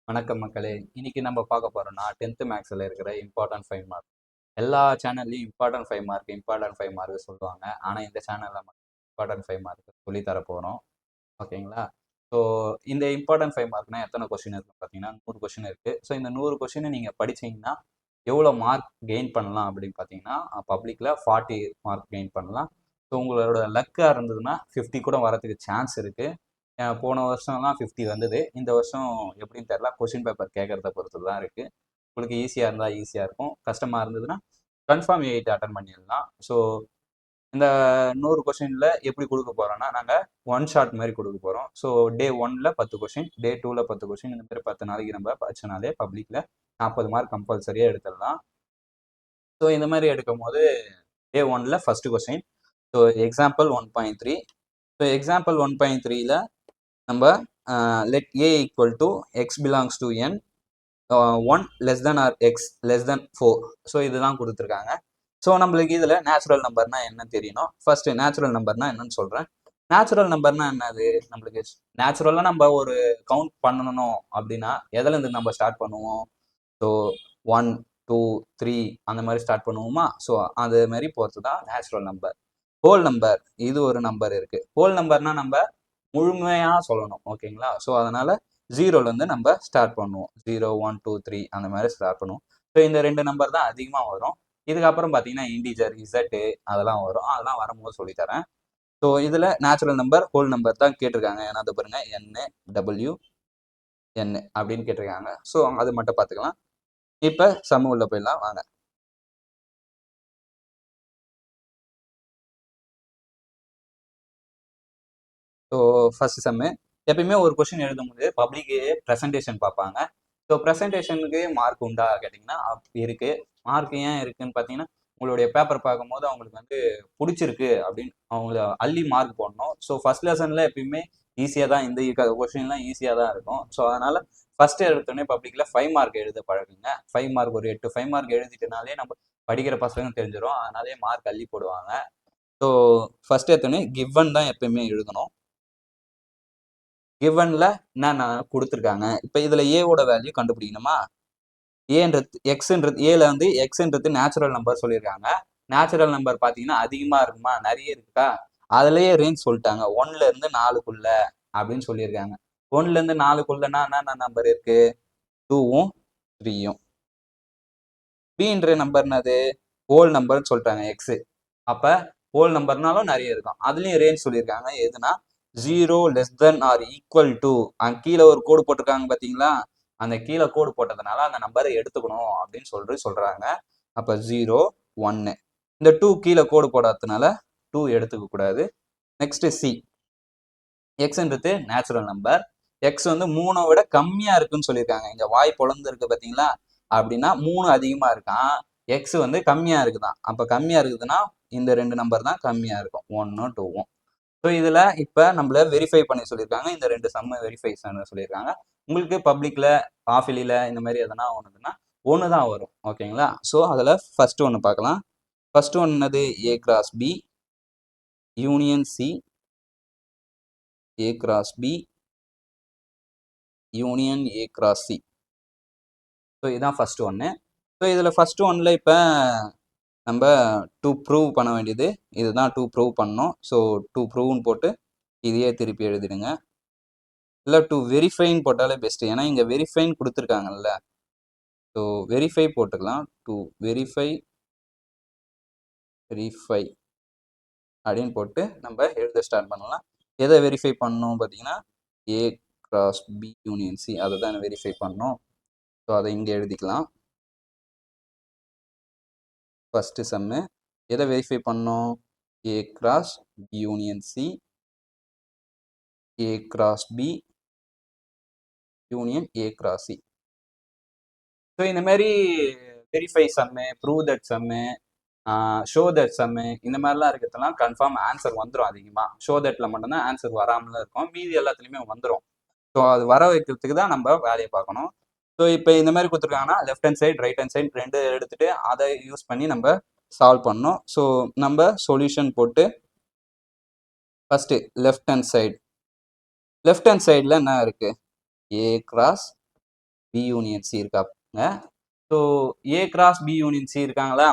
வணக்கம் மக்களே. இன்னைக்கு நம்ம பார்க்க போறோம்னா 10th மேக்ஸ்ல இருக்கிற இம்பார்ட்டன்ட் 5 மார்க். எல்லா சேனல்லையும் இம்பார்ட்டன்ட் 5 மார்க் சொல்லுவாங்க. ஆனா இந்த சேனல்ல இம்பார்ட்டன்ட் 5 மார்க் சொல்லி தர போறோம். ஓகேங்களா? ஸோ இந்த இம்பார்ட்டன்ட் 5 மார்க்னா எத்தனை கொஸ்டின் இருக்கு பார்த்தீங்கன்னா 100 கொஸ்டின் இருக்கு. ஸோ இந்த 100 கொஸ்டினை நீங்க படிச்சீங்கன்னா எவ்வளோ மார்க் கெயின் பண்ணலாம் அப்படின்னு பார்த்தீங்கன்னா பப்ளிக்ல 40 மார்க் கெயின் பண்ணலாம். ஸோ உங்களோட லக்கா இருந்ததுன்னா 50 கூட வரதுக்கு சான்ஸ் இருக்கு. போன வருஷம்லாம் 50 வந்தது. இந்த வருஷம் எப்படின்னு தெரியல. கொஸ்டின் பேப்பர் கேட்கறத பொறுத்து தான் இருக்கு. உங்களுக்கு ஈஸியாக இருந்தால் ஈஸியாக இருக்கும். கஷ்டமாக இருந்ததுன்னா கன்ஃபார்ம் 8 அட்டன் பண்ணிடலாம். ஸோ இந்த 100 கொஸ்டினில் எப்படி கொடுக்க போகிறோம்னா நாங்கள் ஒன் ஷாட் மாதிரி கொடுக்க போகிறோம். ஸோ டே 1ல் 10 கொஸ்டின், டே 2ல் 10 கொஸ்டின், இந்த மாதிரி 10 நாளைக்கு நம்ம படிச்சனாலே பப்ளிக்கில் 40 மார்க் கம்பல்சரியாக எடுத்துடலாம். ஸோ இந்த மாதிரி எடுக்கும் போது டே 1ல் first question. So example 1.3. So example 1.3ல நம்ம let a equal to x belongs to n 1 less than or x less than 4. So இதுதான் கொடுத்துருக்காங்க. ஸோ நம்மளுக்கு இதில் நேச்சுரல் நம்பர்னா என்ன தெரியணும். ஃபர்ஸ்ட் நேச்சுரல் நம்பர்னா என்னன்னு சொல்கிறேன். நேச்சுரல் நம்பர்னா என்னது, நம்மளுக்கு நேச்சுரலாக நம்ம ஒரு கவுண்ட் பண்ணணும் அப்படின்னா எதுலேருந்து நம்ம ஸ்டார்ட் பண்ணுவோம். ஸோ 1 2 3 அந்த மாதிரி ஸ்டார்ட் பண்ணுவோமா. ஸோ அது மாதிரி பொறுத்து தான் நேச்சுரல் நம்பர். ஹோல் நம்பர், இது ஒரு நம்பர் இருக்கு. ஹோல் நம்பர்னா நம்ம முழுமையா சொல்லணும். ஓகேங்களா. ஸோ அதனால ஜீரோலேருந்து நம்ம ஸ்டார்ட் பண்ணுவோம். 0 1 2 3 அந்த மாதிரி ஸ்டார்ட் பண்ணுவோம். ஸோ இந்த ரெண்டு நம்பர் தான் அதிகமாக வரும். இதுக்கப்புறம் பார்த்தீங்கன்னா இன்டிஜர் இசட்டு அதெல்லாம் வரும். அதெல்லாம் வரும்போது சொல்லித்தரேன். ஸோ இதில் நேச்சுரல் நம்பர் ஹோல் நம்பர் தான் கேட்டிருக்காங்க. ஏன்னா அதை பாருங்க NWN அப்படின்னு கேட்டிருக்காங்க. ஸோ அது மட்டும் பார்த்துக்கலாம். இப்போ சம உள்ள போயிடலாம் வாங்க. ஸோ ஃபர்ஸ்ட் செம்மு எப்பயுமே ஒரு கொஸ்டின் எழுதும்போது பப்ளிக்கு ப்ரெசன்டேஷன் பார்ப்பாங்க. ஸோ ப்ரெசன்டேஷனுக்கு மார்க் உண்டா கேட்டிங்கன்னா இருக்கு. மார்க் ஏன் இருக்குன்னு பார்த்தீங்கன்னா உங்களுடைய பேப்பர் பார்க்கும்போது அவங்களுக்கு வந்து பிடிச்சிருக்கு அப்படின்னு அவங்கள அள்ளி மார்க் போடணும். ஸோ ஃபர்ஸ்ட் லெசனில் எப்பயுமே ஈஸியாக தான் இந்த கொஸ்டின்லாம் ஈஸியாக தான் இருக்கும். ஸோ அதனால ஃபர்ஸ்ட் எடுத்தோடனே பப்ளிக்கில் 5 மார்க் எழுத பழகுங்க. 5 மார்க் ஒரு 8 5 மார்க் எழுதிட்டனாலே நம்ம படிக்கிற பசங்க தெரிஞ்சிடும். அதனாலே மார்க் அள்ளி போடுவாங்க. ஸோ ஃபர்ஸ்ட் எடுத்தோடனே கிவன் தான் எப்பயுமே எழுதணும். கிவன்ல என்னென்ன கொடுத்துருக்காங்க. இப்போ இதுல ஏவோட வேல்யூ கண்டுபிடிக்கணுமா. ஏன்றது எக்ஸ்ன்றது ஏல வந்து எக்ஸ்ன்றது நேச்சுரல் நம்பர் சொல்லியிருக்காங்க. நேச்சுரல் நம்பர் பார்த்தீங்கன்னா அதிகமா இருக்குமா, நிறைய இருக்கா. அதுலயே ரேஞ்ச் சொல்லிட்டாங்க 1ல இருந்து 4க்குள்ள அப்படின்னு சொல்லியிருக்காங்க. 1ல இருந்து 4க்குள்ளனா என்னென்ன நம்பர் இருக்கு, 2வும் 3யும். பீன்ற நம்பர் என்னது, ஹோல் நம்பர்னு சொல்லிட்டாங்க எக்ஸ். அப்ப ஹோல் நம்பர்னாலும் நிறைய இருக்கும். அதுலயும் ரேஞ்ச் சொல்லியிருக்காங்க. எதுனா 0 less than or equal to, கீழே ஒரு கோடு போட்டிருக்காங்க பார்த்தீங்களா. அந்த கீழே கோடு போட்டதுனால அந்த நம்பரை எடுத்துக்கணும் அப்படின்னு சொல்றாங்க. அப்ப 0 1. இந்த 2 கீழே கோடு போடாததுனால 2 எடுத்துக்க கூடாது. Next C. எக்ஸ்ன்றது நேச்சுரல் நம்பர். எக்ஸ் வந்து 3 விட கம்மியா இருக்குன்னு சொல்லியிருக்காங்க. இங்க வாய் பொழந்து இருக்கு பார்த்தீங்களா. அப்படின்னா 3 அதிகமா இருக்கான், எக்ஸ் வந்து கம்மியா இருக்குதான். அப்ப கம்மியா இருக்குதுன்னா இந்த ரெண்டு நம்பர் தான் கம்மியா இருக்கும், 1ம் 2வும். ஸோ இதில் இப்போ நம்மள வெரிஃபை பண்ணி சொல்லியிருக்காங்க. இந்த ரெண்டு சம்ம வெரிஃபை சொல்லியிருக்காங்க. உங்களுக்கு பப்ளிக்கில் ஆஃபிலியில் இந்த மாதிரி எதனா ஒன்றுதுன்னா ஒன்று தான் வரும். ஓகேங்களா. ஸோ அதில் ஃபர்ஸ்ட் ஒன்று பார்க்கலாம். ஃபர்ஸ்ட் ஒன்று என்னது, A cross B union C, A cross B union A cross C. So இதுதான் ஃபர்ஸ்ட் ஒன்று. ஸோ இதில் ஃபர்ஸ்ட் ஒன்னில் இப்போ நம்ம டூ ப்ரூவ் பண்ண வேண்டியது இதுதான். டூ ப்ரூவ் பண்ணோம். ஸோ டூ ப்ரூவ்னு போட்டு இதையே திருப்பி எழுதிடுங்க. இல்லை டு வெரிஃபைன்னு போட்டாலே பெஸ்ட்டு. ஏன்னா இங்கே வெரிஃபைன்னு கொடுத்துருக்காங்கல்ல. ஸோ வெரிஃபை போட்டுக்கலாம். டு வெரிஃபை அப்படின்னு போட்டு நம்ம எழுத ஸ்டார்ட் பண்ணலாம். எதை வெரிஃபை பண்ணணும் பார்த்தீங்கன்னா A cross B union C, அதை தான் வெரிஃபை பண்ணணும். ஸோ அதை இங்கே எழுதிக்கலாம். ஃபர்ஸ்ட் சம்மு எதை வெரிஃபை பண்ணோம், A cross B union C, A cross B union A cross C. So இந்த மாதிரி verify sum, prove that sum, show that sum, இந்த மாதிரிலாம் இருக்கிறதுலாம் கன்ஃபார்ம் ஆன்சர் வந்துடும். அதிகமாக ஷோ தட்டில் மட்டும்தான் ஆன்சர் வராமலாம் இருக்கும், மீதி எல்லாத்துலேயுமே வந்துடும். ஸோ அது வர வைக்கிறதுக்கு தான் நம்ம வேலையை பார்க்கணும். ஸோ இப்போ இந்த மாதிரி கொடுத்துருக்காங்கன்னா left hand side right hand side ரெண்டு எடுத்துட்டு அதை யூஸ் பண்ணி நம்ம சால்வ் பண்ணணும். ஸோ நம்ம சொல்யூஷன் போட்டு ஃபர்ஸ்ட் லெஃப்ட் ஹேண்ட் சைடில் என்ன இருக்கு, A cross B union C இருக்காங்க. So A cross B union C இருக்காங்களா?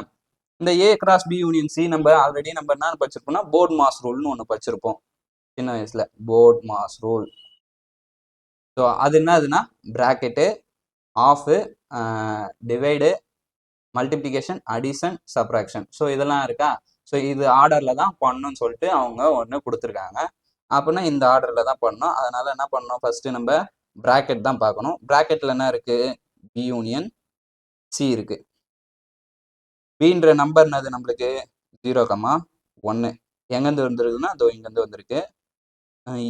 இந்த A cross B union C நம்ம ஆல்ரெடி நம்ம என்ன படிச்சிருப்போம்னா போர்ட் மாஸ் ரூல்னு ஒன்று படிச்சிருப்போம் சின்ன வயசுல. Board mass rule. ஸோ அது என்னதுன்னா bracket, of, divide, multiplication, addition, subtraction. So இதெல்லாம் இருக்கா? ஸோ இது ஆர்டரில் தான் பண்ணணும்னு சொல்லிட்டு அவங்க ஒன்று கொடுத்துருக்காங்க. அப்படின்னா இந்த ஆர்டரில் தான் பண்ணணும். அதனால என்ன பண்ணணும், ஃபர்ஸ்ட் நம்ம பிராக்கெட் தான் பார்க்கணும். பிராக்கெட்டில் என்ன இருக்கு? பி யூனியன் சி இருக்கு. பின்ற நம்பர் என்னது நம்மளுக்கு? 0,1. எங்கேருந்து வந்துருக்குன்னா இதோ இங்கேருந்து வந்திருக்கு.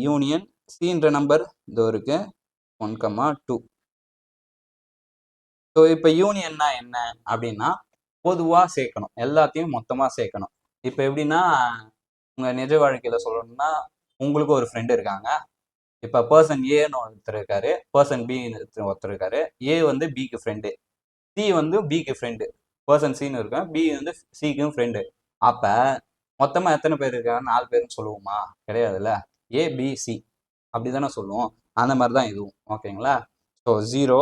யூனியன் சின்ற நம்பர் இதோ இருக்கு 1,2. ஸோ இப்போ யூனியன்னா என்ன அப்படின்னா பொதுவாக சேர்க்கணும், எல்லாத்தையும் மொத்தமாக சேர்க்கணும். இப்போ எப்படின்னா உங்கள் நிஜ வாழ்க்கையில் சொல்லணும்னா உங்களுக்கு ஒரு ஃப்ரெண்டு இருக்காங்க. இப்போ பர்சன் ஏன்னு ஒருத்தர் இருக்காரு, பர்சன் பின்னு ஒருத்தர் இருக்காரு. ஏ வந்து பிக்கு ஃப்ரெண்டு, சி வந்து பிக்கு ஃப்ரெண்டு, பர்சன் சின்னு இருக்கேன், பி வந்து சிக்கும் ஃப்ரெண்டு. அப்போ மொத்தமாக எத்தனை பேர் இருக்காங்க? 4 பேர்னு சொல்லுவோமா? கிடையாதுல்ல. ஏ பி சி அப்படி தானே சொல்லுவோம். அந்த மாதிரி தான் இதுவும். ஓகேங்களா? ஸோ 0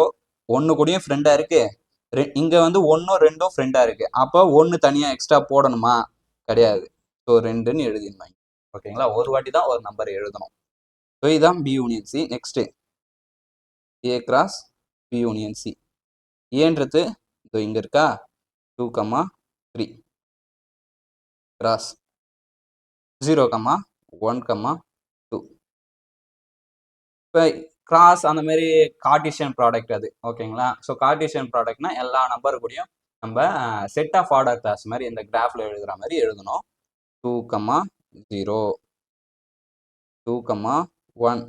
1 கூடயும் ஃப்ரெண்டாக இருக்கு, இங்கே வந்து 1 2 ஃப்ரெண்டாக இருக்கு. அப்போ 1 தனியாக எக்ஸ்ட்ரா போடணுமா? கிடையாது. ஸோ 2ன்னு எழுதிருந்தாங்க. ஓகேங்களா? ஒரு வாட்டி தான் ஒரு நம்பர் எழுதணும். ஸோ இதுதான் B union C. Next A cross B union C. ஏன்றது இதோ இங்கே இருக்கா 2,3 கிராஸ் 0,1,2. இப்போ கிராஸ் அந்த மாதிரி கார்டீசியன் ப்ராடக்ட் அது. ஓகேங்களா? ஸோ கார்டீசியன் ப்ராடக்ட்னா எல்லா நம்பர் கூடயும் நம்ம செட் ஆஃப் ஆர்டர் கிளாஸ் மாதிரி இந்த கிராஃபில் எழுதுகிற மாதிரி எழுதணும். 2,0 2,1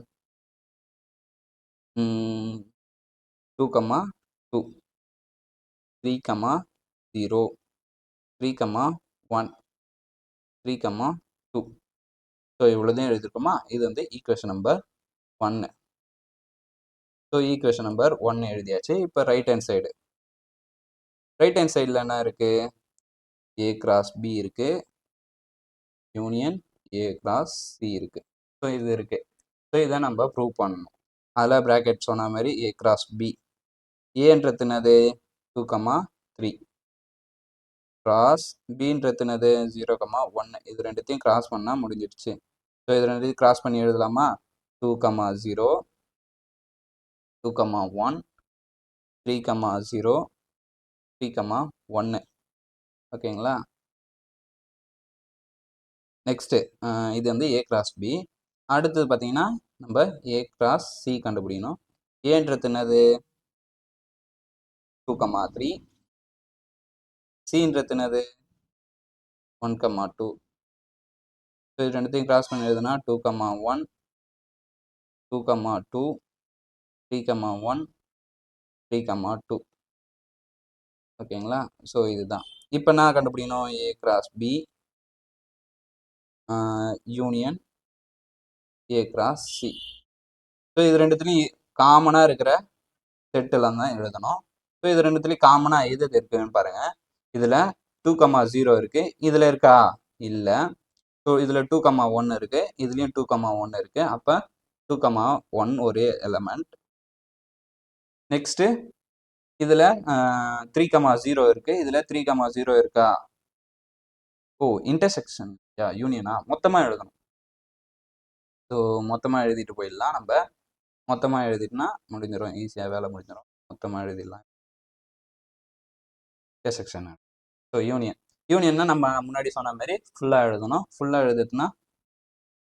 2,2 3,0 3,1 3,2. ஸோ இவ்வளோதான் எழுதிருக்கோமா? இது வந்து equation number 1. So equation number 1 எழுதியாச்சு. இப்போ right hand side. Right hand சைடில் என்ன இருக்கு? ஏ கிராஸ் பி இருக்கு, யூனியன் ஏ கிராஸ் சி இருக்கு. ஸோ இது இருக்கு. ஸோ இதை நம்ம ப்ரூவ் பண்ணணும். அதில் ப்ராக்கெட் சொன்ன மாதிரி ஏ கிராஸ் பி. ஏன்றது என்னது? 2,3 கிராஸ் பின்றது என்னது? 0,1. இது ரெண்டுத்தையும் கிராஸ் பண்ணால் முடிஞ்சிடுச்சு. ஸோ இது ரெண்டுத்தையும் கிராஸ் பண்ணி எழுதலாமா? 2,0 2,1 3,0 3,1. ஓகேங்களா? நெக்ஸ்ட்டு இது வந்து ஏ கிராஸ் பி. அடுத்தது பார்த்தீங்கன்னா நம்ம ஏ கிராஸ் சி கண்டுபிடிக்கணும். ஏன்றது என்னது? 2,3. சின்றது என்னது? 1,2. ஸோ இது ரெண்டுத்தையும் கிராஸ் பண்ணி எழுதுனா 2,1 2,2 3,1 3,2. ஓகேங்களா? ஸோ இதுதான். இப்போ நான் கண்டுபிடிக்கணும் A cross B union A cross C. So இது ரெண்டுத்துலையும் காமனாக இருக்கிற செட்டெல்லாம் தான் எழுதணும். ஸோ இது ரெண்டுத்துலையும் காமனாக எது இருக்குன்னு பாருங்கள். இதில் 2,0 இருக்குது, இதில் இருக்கா? இல்லை. ஸோ இதில் 2,1 இருக்குது, இதுலேயும் 2,1 இருக்குது. அப்போ 2,1 ஒரே எலமெண்ட். நெக்ஸ்ட்டு இதில் 3,0 இருக்குது, இதில் 3,0 இருக்கா? ஓ இன்டர்செக்ஷன் யூனியனா? மொத்தமாக எழுதணும். ஸோ மொத்தமாக எழுதிட்டு போயிடலாம். நம்ம மொத்தமாக எழுதிட்டுனா முடிஞ்சிடும், ஈஸியாக வேலை முடிஞ்சிடும். மொத்தமாக எழுதிடலாம் இன்டர்செக்ஷன். ஸோ யூனியன்னா நம்ம முன்னாடி சொன்ன மாதிரி ஃபுல்லாக எழுதணும். ஃபுல்லாக எழுதுட்டுனா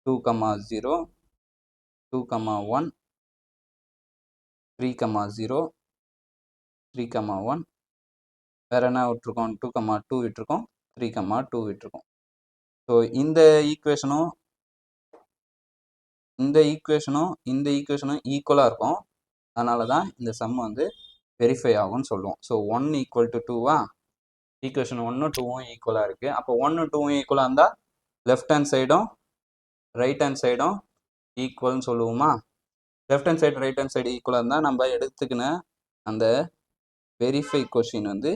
2,0 2,1 3,0 3,1. வேறு என்ன விட்டுருக்கோம்? 2,2 விட்டுருக்கோம், 3,2 விட்டுருக்கோம். ஸோ இந்த ஈக்குவேஷனும் இந்த ஈக்குவேஷனும் ஈக்குவலாக இருக்கும். அதனால தான் இந்த சம் வந்து வெரிஃபை ஆகும்னு சொல்லுவோம். ஸோ 1 ஈக்குவல் டு 2வா? ஈக்குவேஷன் 1 2வும் ஈக்குவலாக இருக்குது. அப்போ 1 2வும் ஈக்குவலாக இருந்தால் லெஃப்ட் ஹேண்ட் சைடும் ரைட் ஹேண்ட் சைடும் ஈக்குவல்னு சொல்லுவோமா? Left hand side right hand side ஈக்குவலாக இருந்தால் நம்ம எடுத்துக்கின அந்த வெரிஃபை கொஷின் வந்து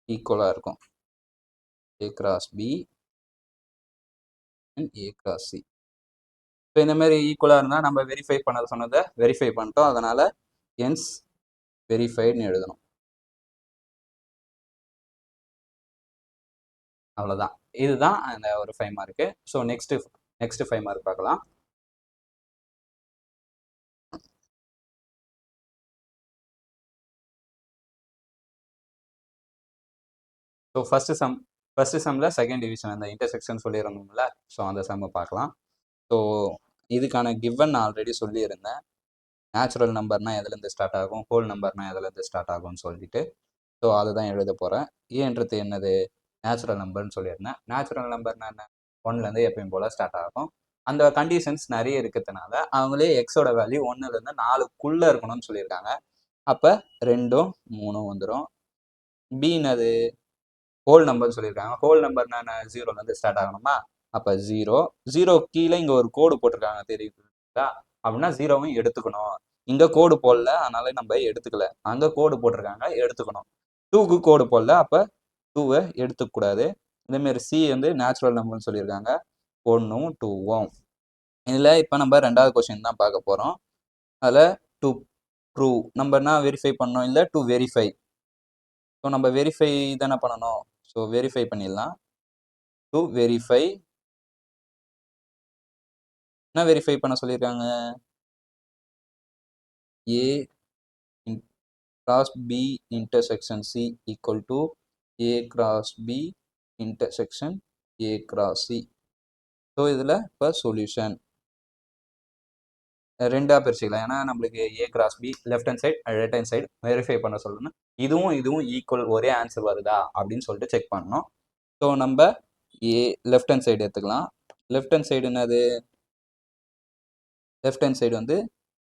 ஈக்குவலாக இருக்கும். A cross B and A cross C. இப்போ இந்த மாதிரி ஈக்குவலாக இருந்தால் நம்ம வெரிஃபை பண்ண சொன்னதை வெரிஃபை பண்ணிட்டோம். அதனால் ஹென்ஸ் வெரிஃபைடுன்னு எழுதணும். அவ்வளோதான். இதுதான் அந்த ஒரு 5 மார்க்கு. ஸோ நெக்ஸ்ட் 5 மார்க் பார்க்கலாம். ஸோ ஃபர்ஸ்ட் சம்மில் செகண்ட் டிவிஷன் அந்த இன்டர்செக்ஷன் சொல்லியிருந்தோம்ல, ஸோ அந்த சம்மை பார்க்கலாம். ஸோ இதுக்கான கிவன் நான் ஆல்ரெடி சொல்லியிருந்தேன். நேச்சுரல் நம்பர்னா எதுலேருந்து ஸ்டார்ட் ஆகும், ஹோல் நம்பர்னா எதுலேருந்து ஸ்டார்ட் ஆகும்னு சொல்லிட்டு. ஸோ அதுதான் எழுத போகிறேன். ஏன்றது என்னது, நேச்சுரல் நம்பர்னு சொல்லியிருந்தேன். நேச்சுரல் நம்பர்னா என்ன, 1லேருந்து எப்பயும் போல் ஸ்டார்ட் ஆகும். அந்த கண்டிஷன்ஸ் நிறைய இருக்கிறதுனால அவங்களே எக்ஸோட வேல்யூ 1லேருந்து 4க்குள்ளே இருக்கணும்னு சொல்லியிருக்காங்க. அப்போ 2ம் 3ம் வந்துடும். பீனது ஹோல் நம்பர்னு சொல்லியிருக்காங்க. ஹோல் நம்பர்னா என்ன, 0லேருந்து ஸ்டார்ட் ஆகணுமா, அப்போ 0 கீழே இங்கே ஒரு கோடு போட்டிருக்காங்க தெரியுதா, அப்படின்னா 0வையும் எடுத்துக்கணும். இங்கே கோடு போடல, அதனால நம்ம எடுத்துக்கல. அங்கே கோடு போட்டிருக்காங்க, எடுத்துக்கணும். 2க்கு கோடு போடல, அப்போ 2வை எடுத்துக்கூடாது. இதேமாரி சி வந்து நேச்சுரல் நம்பர்னு சொல்லியிருக்காங்க, 1ம் 2வும். இதில் இப்போ நம்ம ரெண்டாவது கொஸ்டின் தான் பார்க்க போகிறோம். அதில் டு ப்ரூவ் நம்பர்னா வெரிஃபை பண்ணோம், இல்லை டு வெரிஃபை. ஸோ நம்ம வெரிஃபை தானே பண்ணணும். ஸோ வெரிஃபை பண்ணிடலாம். டு வெரிஃபை என்ன வெரிஃபை பண்ண சொல்லியிருக்காங்க, A cross B intersection C equal to A cross B intersection A cross C. So இதில் இப்போ சொல்யூஷன் ரெண்டாக பிரிச்சுக்கலாம். ஏன்னா நம்மளுக்கு A cross B left hand side right hand side verify பண்ண சொல்லணும். இதுவும் ஈக்குவல் ஒரே ஆன்சர் வருதா அப்படின்னு சொல்லிட்டு செக் பண்ணணும். ஸோ நம்ம ஏ லெஃப்ட் ஹேண்ட் சைடு எடுத்துக்கலாம். லெஃப்ட் ஹேண்ட் சைடு என்னது, லெஃப்ட் ஹேண்ட் சைடு வந்து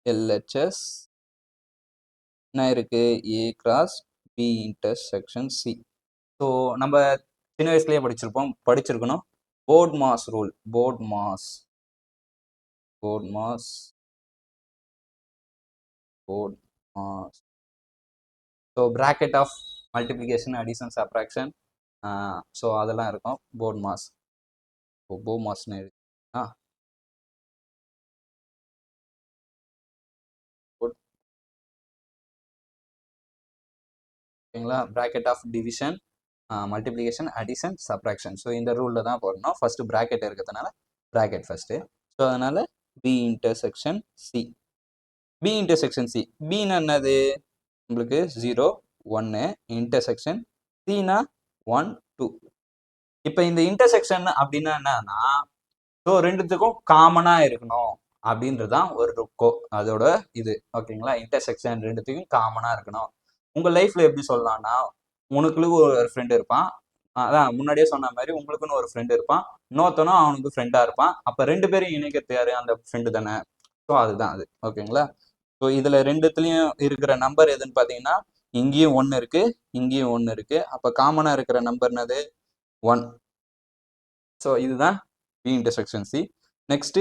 எல்ஹெச்எஸ் என்ன இருக்கு, A cross B intersection C. So நம்ம சின்ன வயசுலேயே படிச்சிருக்கணும் BODMAS rule. BODMAS so bracket of multiplication addition subtraction, so அதெல்லாம் இருக்கும் போர்ட் மாஸ். போ மாஸ்ன்னு எழுதினா ஓகேங்களா. Bracket of division, multiplication, addition, subtraction. So இந்த ரூலில் தான் போடணும். ஃபஸ்ட்டு பிராக்கெட் இருக்கிறதுனால பிராக்கெட் ஃபஸ்ட்டு. ஸோ அதனால் B intersection C. B intersection C, பின்னா என்னது உங்களுக்கு 0 1 இன்டர்செக்ஷன் சினா 1 2. இப்போ இந்த இன்டர்செக்ஷன் அப்படின்னா என்னன்னா, ஸோ ரெண்டுத்துக்கும் காமனாக இருக்கணும் அப்படின்றதான் ஒரு அதோட இது ஓகேங்களா. இன்டர்செக்ஷன் ரெண்டுத்துக்கும் காமனாக இருக்கணும். உங்கள் லைஃப்பில் எப்படி சொல்லலாம்னா, உனக்குள்ள ஒரு ஃப்ரெண்டு இருப்பான், அதான் முன்னாடியே சொன்ன மாதிரி உங்களுக்குன்னு ஒரு ஃப்ரெண்டு இருப்பான், இன்னொருத்தனும் அவனுக்கு ஃப்ரெண்டாக இருப்பான். அப்போ ரெண்டு பேரும் இணைக்கிறது யாரு, அந்த ஃப்ரெண்டு தானே. ஸோ அதுதான் அது ஓகேங்களா. ஸோ இதில் ரெண்டுத்துலேயும் இருக்கிற நம்பர் எதுன்னு பார்த்தீங்கன்னா, இங்கேயும் 1 இருக்கு, இங்கேயும் 1 இருக்கு. அப்போ காமனாக இருக்கிற நம்பர் என்னது, 1. ஸோ இதுதான் B intersection C. Next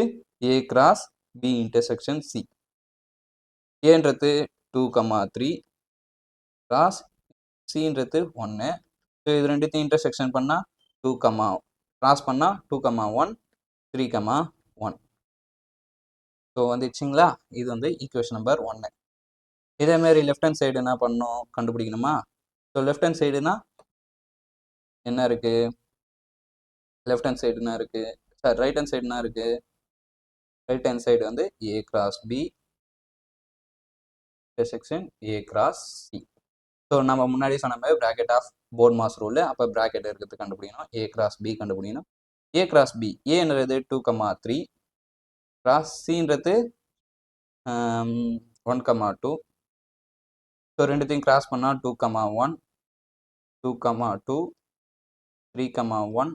A cross B intersection C. ஏன்றது 2,3 கிராஸ் சின்றது 1. ஸோ இது ரெண்டுத்தையும் இன்டர்செக்ஷன் பண்ணால் 2, கிராஸ் பண்ணால் 2,1 3,1. ஸோ வந்துச்சுங்களா. இது வந்து ஈக்குவேஷன் நம்பர் 1. இதேமாரி லெஃப்ட் ஹேண்ட் சைடு என்ன பண்ணணும் கண்டுபிடிக்கணுமா. ஸோ லெஃப்ட் ஹேண்ட் சைடுனா என்ன இருக்கு, லெஃப்ட் ஹேண்ட் சைடு என்ன இருக்கு, சார் ரைட் ஹேண்ட் சைடு என்ன இருக்கு, ரைட் ஹேண்ட் சைடு வந்து A cross B intersection A cross C. So நம்ம முன்னாடி சொன்ன மாதிரி bracket of BODMAS rule. அப்போ பிராக்கெட் இருக்கிறது கண்டுபிடிக்கணும், ஏ கிராஸ் பி கண்டுபிடிக்கணும். ஏ கிராஸ் பி, ஏன்றது 2,3 கிராஸ் சின்றது 1,2. ஸோ ரெண்டுத்தையும் கிராஸ் பண்ணால் 2,1 2,2 3,1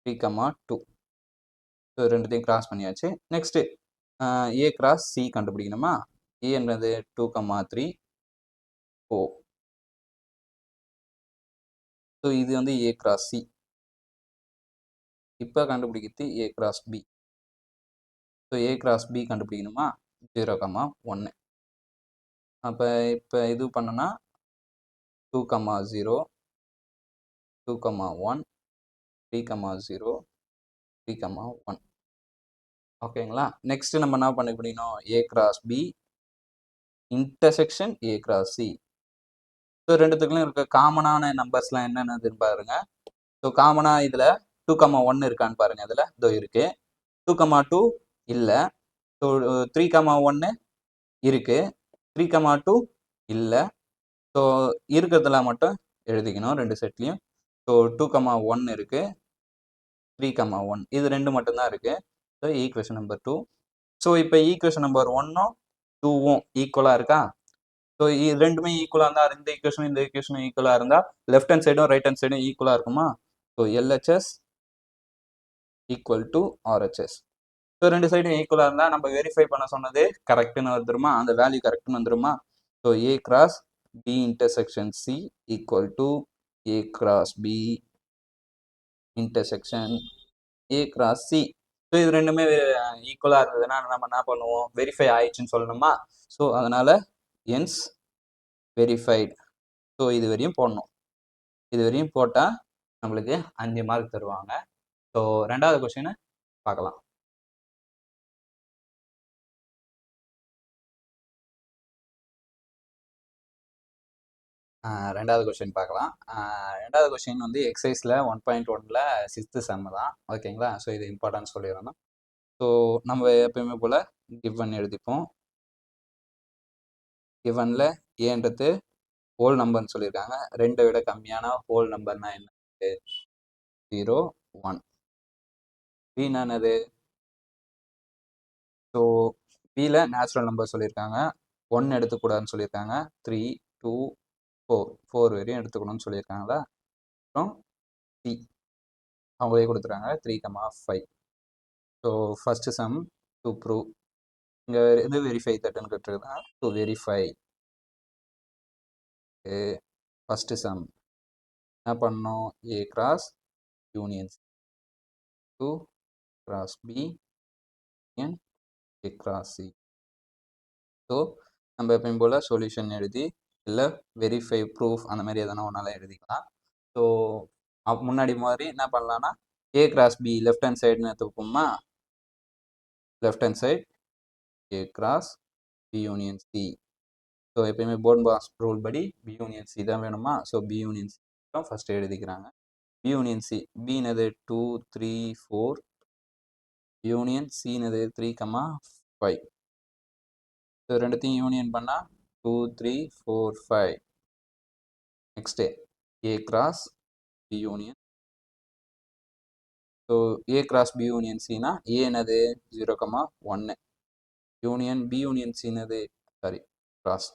3,2. ஸோ ரெண்டுத்தையும் கிராஸ் பண்ணியாச்சு. நெக்ஸ்ட்டு ஏ கிராஸ் சி கண்டுபிடிக்கணுமா. ஏ என்னது 2,3 4. ஸோ இது வந்து ஏ கிராஸ் சி. இப்போ கண்டுபிடிக்கிறது A cross B. So A cross B கண்டுபிடிக்கணுமா, 0,1. அப்போ இப்போ இது பண்ணனா 2,0 2,1 3,0 3,1. ஓகேங்களா. நெக்ஸ்ட் நம்ம என்ன கண்டுபிடிக்கணும், A cross B intersection A cross C. So ரெண்டுத்துக்குள்ளும் இருக்க காமனான நம்பர்ஸ்லாம் என்னென்னதுன்னு பாருங்க. ஸோ காமனாக இதில் 2,1 இருக்கான்னு பாருங்க. இதில் இதோ இருக்கு. 2,2 இல்லை. ஸோ 3,1 இருக்கு. 3,2 இல்லை. ஸோ இருக்கிறதுல மட்டும் எழுதிக்கணும் ரெண்டு செட்லையும். ஸோ 2,1 இருக்கு. 3,1 இது ரெண்டு மட்டும்தான் இருக்கு. So equation number 2. ஸோ இப்போ ஈக்குவேஷன் நம்பர் 1ம் 2வும் ஈக்குவலாக இருக்கா? ஸோ இது ரெண்டுமே ஈக்குவலாக இருந்தால் இந்த ஈக்குவேஷனும் ஈக்குவலாக இருந்தால் லெஃப்ட் ஹேண்ட் சைடும் ரைட் ஹேண்ட் சைடும் ஈக்குவலாக இருக்குமா? So LHS equal to RHS. So ரெண்டு சைடும் ஈக்குவலாக இருந்தால் நம்ம வெரிஃபை பண்ண சொன்னது கரெக்டுன்னு வந்துருமா? அந்த வேல்யூ கரெக்டுன்னு வந்துருமா? So A cross B intersection C equal to A cross B intersection A cross C. So இது ரெண்டுமே ஈக்குவலாக இருந்ததுன்னா நம்ம என்ன பண்ணுவோம்? வெரிஃபை ஆயிடுச்சுன்னு சொல்லணுமா? ஸோ அதனால என்ஸ் வெரிஃபைடு. ஸோ இது வரையும் போடணும். இது வரையும் போட்டால் நம்மளுக்கு 5 மார்க் தருவாங்க. ஸோ ரெண்டாவது கொஸ்டினை பார்க்கலாம். ரெண்டாவது கொஸ்டின் பார்க்கலாம். ரெண்டாவது கொஸ்டின் வந்து எக்ஸசைஸில் 1.1ல் 6th செம் தான். ஓகேங்களா? ஸோ இது இம்பார்ட்டன்ஸ் சொல்லிடணும். ஸோ நம்ம எப்பயுமே போல் கிவன் எழுதிப்போம். கிவனில் ஏன்றது ஹோல் நம்பர்னு சொல்லியிருக்காங்க. 2 விட கம்மியான ஹோல் நம்பர்னா என்ன? 0, 1. பீனா என்னது? ஸோ பியில் நேச்சுரல் நம்பர் சொல்லியிருக்காங்க. 1 எடுத்துக்கூடாதுன்னு சொல்லியிருக்காங்க. 3, 2, 4 வரையும் எடுத்துக்கணும்னு சொல்லியிருக்காங்களா? அப்புறம் சி அவங்களே கொடுத்துருக்காங்க 3,5. So first sum to prove. இங்கே இது வெரிஃபை தட்டுன்னு கேட்டுருக்குதான். டு வெரிஃபை ஃபஸ்ட்டு சம் என்ன பண்ணணும்? A cross union to cross B union A cross C. So நம்ம எப்பயும் போல் சொல்யூஷன் எழுதி இல்லை வெரிஃபை ப்ரூஃப் அந்த மாதிரி எதனா ஒன்றால் எழுதிக்கலாம். ஸோ முன்னாடி மாதிரி என்ன பண்ணலான்னா A cross B left hand சைடுன்னு எடுத்துப்போமா? Left hand side A cross B union C. So எப்பயுமே போர்ன் பாஸ் ரூல் படி பி யூனியன் சி தான் வேணுமா? ஸோ பி யூனியன் சி தான் ஃபஸ்ட்டு எழுதிக்கிறாங்க. பி யூனியன் சி பின்னது 2, 3, 4. யூனியன் சின்னது 3,5. ஸோ ரெண்டுத்தையும் யூனியன் பண்ணால் 2, 3, 4, 5. Next A cross B union. So A cross B union சினா ஏ என்னது 0,1. யூனியன் பி யூனியன் சின்னது சாரி கிராஸ்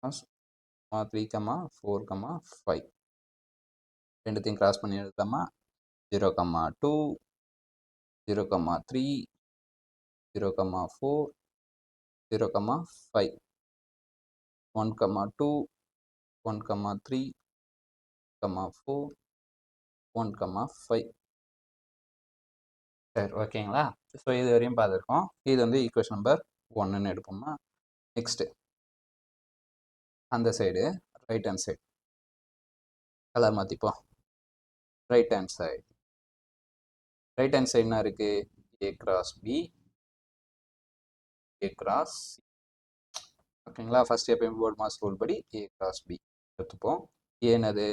3,4,5. ரெண்டுத்தையும் கிராஸ் பண்ணி எழுதாமா? 0,2, 0,3, 0,4, 0,5. 1,2, 1,3, 4, 1,5. சரி ஓகேங்களா? ஸோ இது வரையும் பார்த்துருக்கோம். இது வந்து ஈக்குவேஷன் நம்பர் 1ன்னு எடுப்போம்னா நெக்ஸ்ட்டு அந்த side right hand side colour மாற்றிப்போம். ரைட் ஹேண்ட் சைடு என்ன இருக்குது? A cross B A cross C. ஓகேங்களா? ஃபர்ஸ்ட் எப்பயும் போர்ட் மாஸ் ரூல் படி ஏ கிராஸ் பி எடுத்துப்போம். ஏனது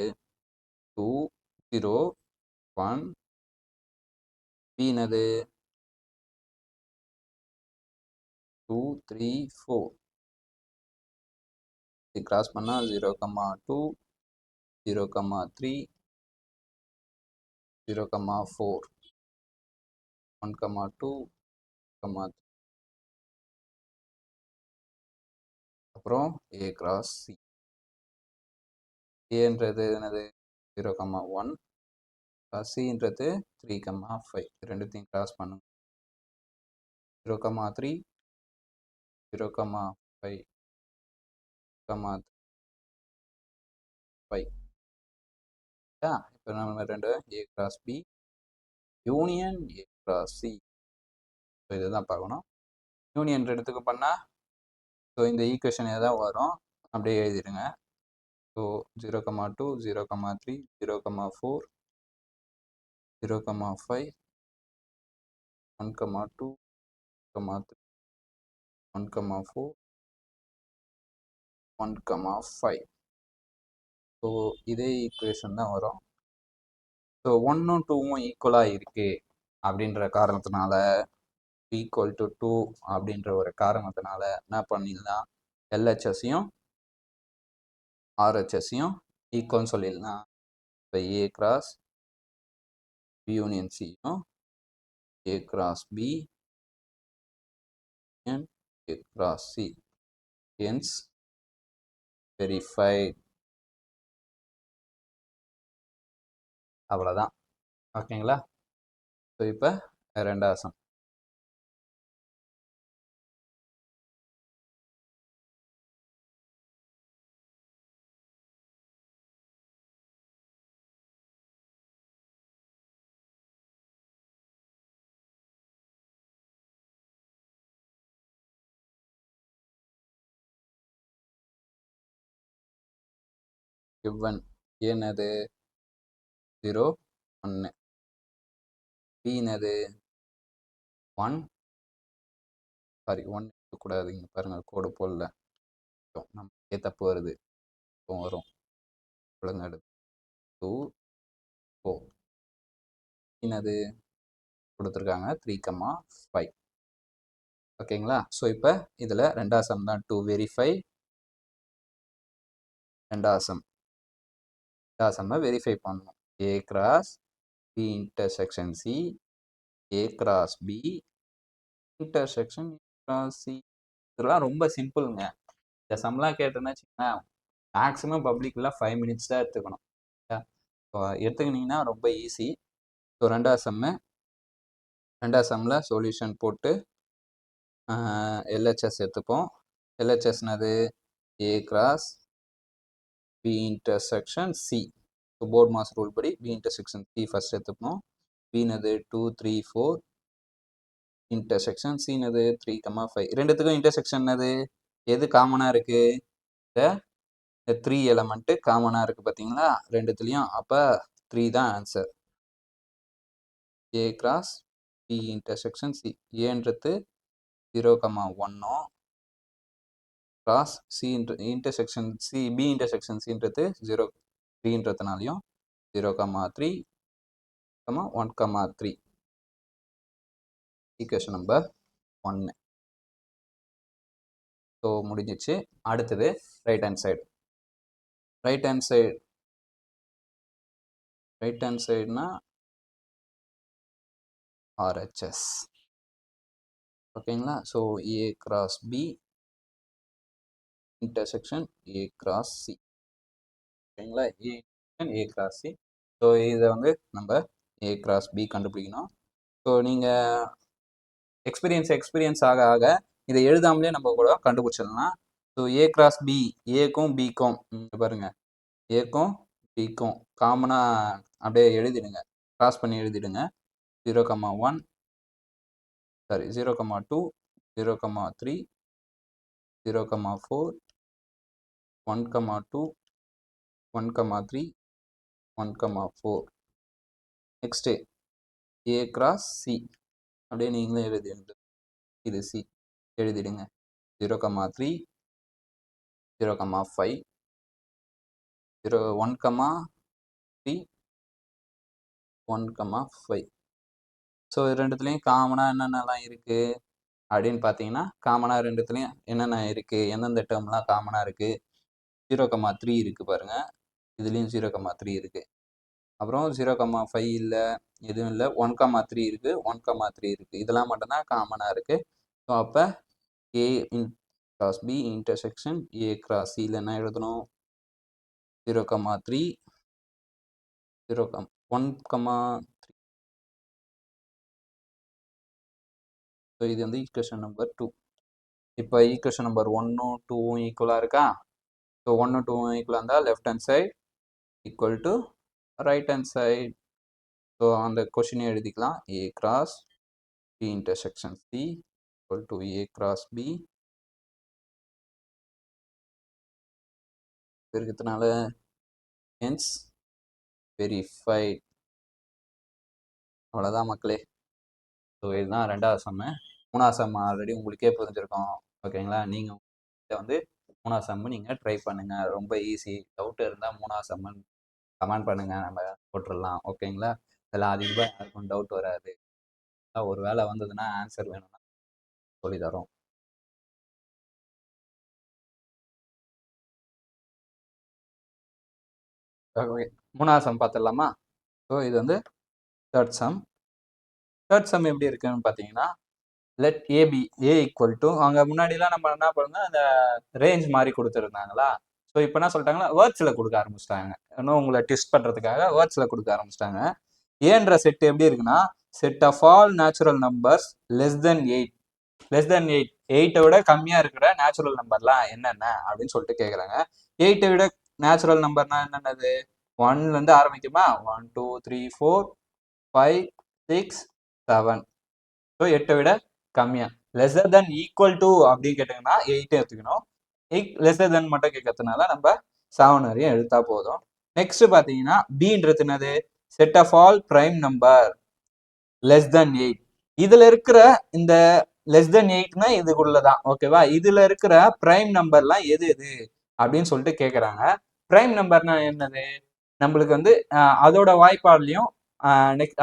2, 0, 1. பின்னது 2, 3, 4. இது கிராஸ் பண்ணால் 0,2, 0,3, 0,4, 1,2, 3. அப்புறம் ஏ கிராஸ் சி. ஏன்றது என்னது 0,1. சின்றது 3,5. ரெண்டுத்தையும் கிராஸ் பண்ணுங்க. 0,3, 0,5, 5. இப்போ நம்ம ரெண்டு A cross B union A cross C. So இதுதான் பார்க்கணும். யூனியன் ரெண்டுத்துக்கு பண்ணால் ஸோ இந்த ஈக்குவேஷன் எதாவது வரும், அப்படியே எழுதிடுங்க. ஸோ 0,2, 0,3, 0,4, 0,5, 1,2, 3, 1,4 1,5. ஸோ இதே ஈக்குவேஷன் தான் வரும். ஸோ 1ம் 2ம் ஈக்குவலாக இருக்கு அப்படின்ற காரணத்தினால ஈக்குவல் டு 2 அப்படின்ற ஒரு காரணத்தினால என்ன பண்ணிடலாம், எல்ஹெச்எஸ்ஸையும் ஆர்ஹெச்எஸ்ஸையும் ஈக்குவல்னு சொல்லிடலாம். இப்போ ஏ கிராஸ் பி யூனியன் சியும் A cross B and A cross C hence verified. அவ்வளோதான். ஓகேங்களா? ஸோ இப்போ ரெண்டாவது சம். given என்னது 0 1, b என்னது 1, சாரி 1 இருக்கக்கூடாது, இங்கே பாருங்கள் கோடு போடல, நமக்கே தப்பு வருது, வரும் ஒழுங்கா 2 4 என்னது கொடுத்துருக்காங்க 3,5. ஓகேங்களா? ஸோ இப்போ இதில் ரெண்டாவது சம் தான் டு வெரிஃபை. ரெண்டாவது சம்மை வெரிஃபை பண்ணணும். A cross B intersection C, A cross B intersection cross C. இதெல்லாம் ரொம்ப சிம்பிளுங்க. இந்த சம்லாம் கேட்டேன்னா வச்சுக்கோங்களேன், மேக்ஸிமம் பப்ளிக்கில் 5 மினிட்ஸ் தான் எடுத்துக்கணும். எடுத்துக்கிட்டிங்கன்னா ரொம்ப ஈஸி. ஸோ ரெண்டாவது சம்மில் சொல்யூஷன் போட்டு எல்ஹெச்எஸ் எடுத்துப்போம். எல்ஹெச்எஸ்னது A cross B intersection C. So BODMAS rule படி பி இன்டர்செக்ஷன் சி ஃபர்ஸ்ட் எடுத்துப்போம். பினது 2 3 4 இன்டர்செக்ஷன் சினது 3,5. ரெண்டுத்துக்கும் இன்டர்செக்ஷன் எது காமனாக இருக்குது? இந்த 3 எலமெண்ட்டு காமனாக இருக்குது பார்த்தீங்களா ரெண்டுத்துலேயும். அப்போ 3 தான் answer. A cross B intersection C, ஏன்றது 0,1 cross C intersection C B intersection சின்றது 0,3ன்றதுனாலையும் 0,3 1,3. Equation number 1. ஸோ முடிஞ்சிச்சு. அடுத்தது ரைட் ஹேண்ட் சைடுனா RHS. ஓகேங்களா? So A cross B intersection A cross C. ஓகேங்களா? A cross C. ஸோ இதை நம்ம ஏ கிராஸ் பி கண்டுபிடிக்கணும். ஸோ நீங்கள் எக்ஸ்பீரியன்ஸ் ஆக ஆக இதை எழுதாமலே நம்ம கூட கண்டுபிடிச்சிடலாம். ஸோ ஏ கிராஸ் பி, ஏக்கும் பிக்கும் பாருங்க, ஏக்கும் பிக்கும் காமனாக அப்படியே எழுதிடுங்க, கிராஸ் பண்ணி எழுதிடுங்க. 0,1 sorry 0,2 0,3 0,4 1,2 1,3 1,4. Next A cross C அப்படியே நீங்களும் எழுதிடுங்க. இது சி எழுதிடுங்க. 0,3 0,5 1,3 1,5. ஸோ ரெண்டுத்துலேயும் காமனாக என்னென்னலாம் இருக்குது அப்படின்னு பார்த்தீங்கன்னா, காமனாக ரெண்டுத்துலேயும் என்னென்ன இருக்குது, எந்தெந்த டேர்ம்லாம் காமனாக இருக்குது? 0,3 இருக்குது பாருங்கள், இதுலேயும் 0,3 இருக்குது. அப்புறம் 0,5 இல்லை, எதுவும் இல்லை. 1,3 இருக்குது, 1,3 இருக்குது. இதெல்லாம் மட்டும்தான் காமனாக இருக்குது. ஸோ அப்போ A cross B intersection A cross சியில் என்ன எழுதணும்? 0,3 1,3. ஸோ இது ஈக்குவேஷன் நம்பர் 2. இப்போ ஈக்குவேஷன் நம்பர் 1ம் 2ம் ஈக்குவலாக இருக்கா? ஸோ 1 2 ஈக்குவலாக இருந்தால் left hand side equal to right hand side. So அந்த கொஷினே எழுதிக்கலாம். A cross B intersection C equal to A cross B இருக்கிறதுனால ஹென்ஸ் வெரிஃபைட். அவ்வளோதான் மக்களே. ஸோ இதுதான் ரெண்டாவது சம்மு. மூணாவது சம் ஆல்ரெடி உங்களுக்கே புரிஞ்சிருக்கும். ஓகேங்களா? நீங்கள் இதை வந்து 3வது சம்மு நீங்கள் ட்ரை பண்ணுங்கள். ரொம்ப ஈஸி. டவுட் இருந்தால் 3வது சம்மு கமெண்ட் பண்ணுங்கள், நம்ம போட்டுடலாம். ஓகேங்களா? இதில் அதிகமாக யாருக்கும் டவுட் வராது. ஒரு வேளை வந்ததுன்னா ஆன்சர் வேணும்னா சொல்லி தரோம். ஓகே, 3வது சம் பார்த்துடலாமா? ஸோ இது வந்து தேர்ட் சம். தேர்ட் சம் எப்படி இருக்குன்னு பார்த்தீங்கன்னா, let AB A equal to, அங்கே முன்னாடிலாம் நம்ம என்ன பண்ணோம்னா அந்த ரேஞ்ச் மாதிரி கொடுத்துருந்தாங்களா. ஸோ இப்போ என்ன சொல்லிட்டாங்கன்னா வேர்ட்ஸில் கொடுக்க ஆரம்பிச்சிட்டாங்க. இன்னும் உங்களை டெஸ்ட் பண்ணுறதுக்காக வேர்ட்ஸில் கொடுக்க ஆரம்பிச்சிட்டாங்க. ஏன்ற செட் எப்படி இருக்குன்னா, set of all natural numbers less than 8, less than 8, 8 விட கம்மியாக இருக்கிற நேச்சுரல் நம்பர்லாம் என்னென்ன அப்படின்னு சொல்லிட்டு கேட்குறாங்க. 8 விட நேச்சுரல் நம்பர்னா என்னென்னது? 1லேருந்து ஆரம்பிக்குமா? 1 2 3 4 5 6 7. ஸோ 8 விட கம்மியா. லெஸர் தென் ஈக்குவல் டு அப்படின்னு கேட்டிங்கன்னா 8 எடுத்துக்கணும். லெஸர் தென் மட்டும் கேட்கறதுனால நம்ம 7 வரையும் எடுத்தா போதும். நெக்ஸ்ட் பார்த்தீங்கன்னா பின்றது என்னது? Set of all prime number less than 8. இதுல இருக்கிற இந்த லெஸ் தென் 8னா இதுக்குள்ளதான். ஓகேவா? இதுல இருக்கிற பிரைம் நம்பர்லாம் எது எது அப்படின்னு சொல்லிட்டு கேட்குறாங்க. பிரைம் நம்பர்னா என்னது? நம்மளுக்கு வந்து அதோட வாய்ப்பாடுலையும்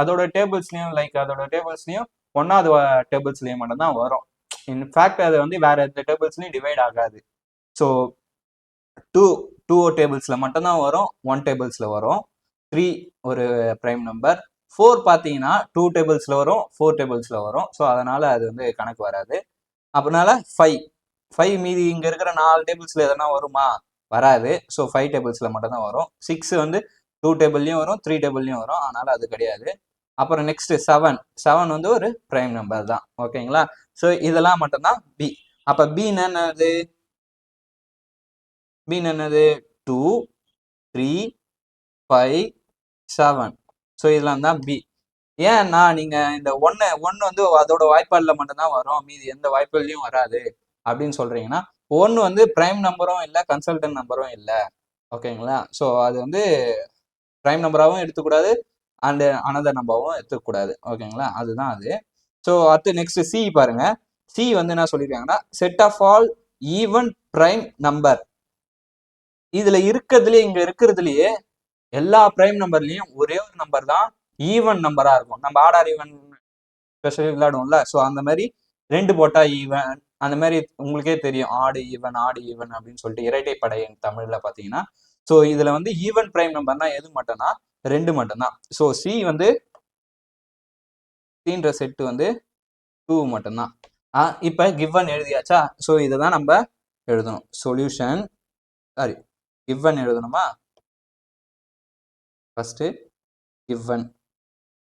அதோட டேபிள்ஸ்லையும், லைக் அதோட டேபிள்ஸ்லையும் 1வது டேபிள்ஸ்லையும் மட்டும்தான் வரும். இன்ஃபேக்ட் அது வந்து வேற எந்த டேபிள்ஸ்லையும் டிவைட் ஆகாது. ஸோ டூ டேபிள்ஸ்ல மட்டும்தான் வரும், 1 டேபிள்ஸ்ல வரும். 3 ஒரு பிரைம் நம்பர். 4 பார்த்தீங்கன்னா 2 டேபிள்ஸ்ல வரும், 4 டேபிள்ஸ்ல வரும். ஸோ அதனால அது வந்து கணக்கு வராது. அதனால 5 மீதி இங்க இருக்கிற 4 டேபிள்ஸ்ல எதனா வருமா? வராது. ஸோ 5 டேபிள்ஸ்ல மட்டும் தான் வரும். 6 வந்து 2 டேபிள்லயும் வரும், 3 டேபிள்லயும் வரும். அதனால அது கிடையாது. அப்புறம் நெக்ஸ்ட் 7 வந்து ஒரு பிரைம் நம்பர் தான். ஓகேங்களா? ஸோ இதெல்லாம் மட்டும்தான் பி. அப்ப பி என்னது? பி என்னது? 2 3 5 7. ஸோ இதெல்லாம் தான் பி. ஏன்னா நீங்க இந்த ஒன்னு வந்து அதோட வாய்ப்பாடுல மட்டும்தான் வரும், மீதி எந்த வாய்ப்பாடுலயும் வராது அப்படின்னு சொல்றீங்கன்னா, 1 வந்து பிரைம் நம்பரும் இல்லை, கன்சல்டன்ட் நம்பரும் இல்லை. ஓகேங்களா? ஸோ அது வந்து பிரைம் நம்பராகவும் எடுத்துக்கூடாது, அண்ட் அனதர் நம்பராகவும் எடுத்துக்கூடாது. ஓகேங்களா? அதுதான் அது. ஸோ அடுத்து நெக்ஸ்ட் சி பாருங்க. சி வந்து என்ன சொல்லியிருக்காங்கன்னா, set of all even prime number. இதுல இங்க இருக்கிறதுலயே எல்லா பிரைம் நம்பர்லயும் ஒரே ஒரு நம்பர் தான் ஈவன் நம்பரா இருக்கும். நம்ம ஆர்டர் ஈவன் ஸ்பெஷலி விளையாடுவோம்ல, ஸோ அந்த மாதிரி 2 போட்டா ஈவன், அந்த மாதிரி உங்களுக்கே தெரியும் ஆடு ஈவன் அப்படின்னு சொல்லிட்டு இரட்டைப்படை தமிழ்ல பாத்தீங்கன்னா. ஸோ இதுல வந்து ஈவன் பிரைம் நம்பர்னா எது மட்டும்னா 2 மட்டும்தான். ஸோ சி வந்து சீன்ற செட்டு வந்து 2 மட்டும்தான். இப்ப கிவன் எழுதியாச்சா? ஸோ இதை தான் நம்ம எழுதணும். சொல்யூஷன், சாரி, கிவன் எழுதணுமா? ஃபர்ஸ்ட்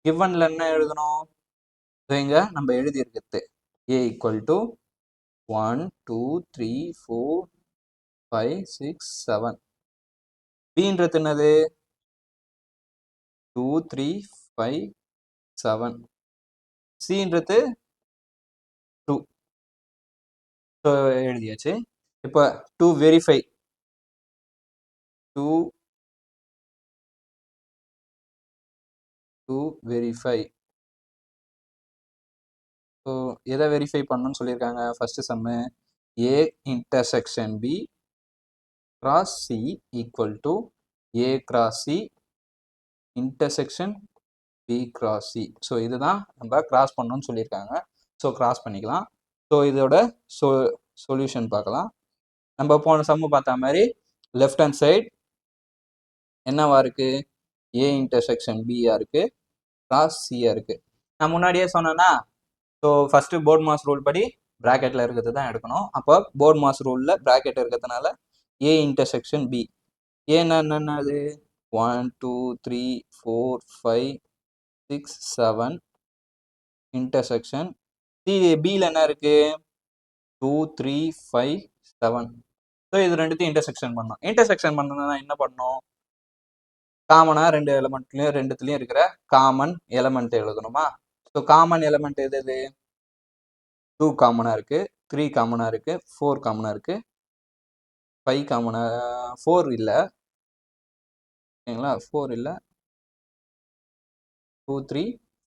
கிவன்ல என்ன எழுதணும்? இங்க நம்ம எழுதி இருக்கிறது a ஈக்குவல் டு 1 2 3 4 5 6 7. பீன்றது என்னது? 2 3 5 7. சீன்றது 2. ஸோ எழுதியாச்சு. இப்போ டு வெரிஃபை, 2 வெரிஃபை. ஸோ எதை வெரிஃபை பண்ணணும்னு சொல்லியிருக்காங்க? First sum A intersection B cross C equal to A cross C intersection B cross C. So இதுதான் நம்ம கிராஸ் பண்ணணும்னு சொல்லியிருக்காங்க. ஸோ கிராஸ் பண்ணிக்கலாம். ஸோ இதோட சொல்யூஷன் பார்க்கலாம். நம்ம போன சம்மு பார்த்த மாதிரி லெஃப்ட் ஹேண்ட் சைட் என்னவா இருக்கு? ஏ இன்டர்செக்ஷன் பியா இருக்கு, கிராஸ் சியா இருக்கு. நான் முன்னாடியே சொன்னேன்னா, so first BODMAS rule படி பிராக்கெட்ல இருக்கிறது தான் எடுக்கணும். அப்போ போர்ட் மாஸ் ரூல்ல பிராக்கெட் இருக்கிறதுனால ஏ இன்டர்செக்ஷன் பி. ஏன்னா என்னது? 1 2 3 4 5 6 7 இன்டர்செக்ஷன் பில என்ன இருக்கு? 2 3 5 7. ஸோ இது ரெண்டுத்தையும் இன்டர்செக்ஷன் பண்ணணும். இன்டர்செக்ஷன் பண்ணணும்னா என்ன பண்ணணும்? காமனா ரெண்டுத்துலயும் இருக்கிற காமன் எலமெண்ட் எழுதணுமா? ஸோ காமன் எலமெண்ட் எது எது? 2 காமனா இருக்கு, 3 காமனா இருக்கு, 4 காமனா இருக்கு, 5 காமனா, 4 இல்ல, ஓகேங்களா? 4 இல்ல, 2 3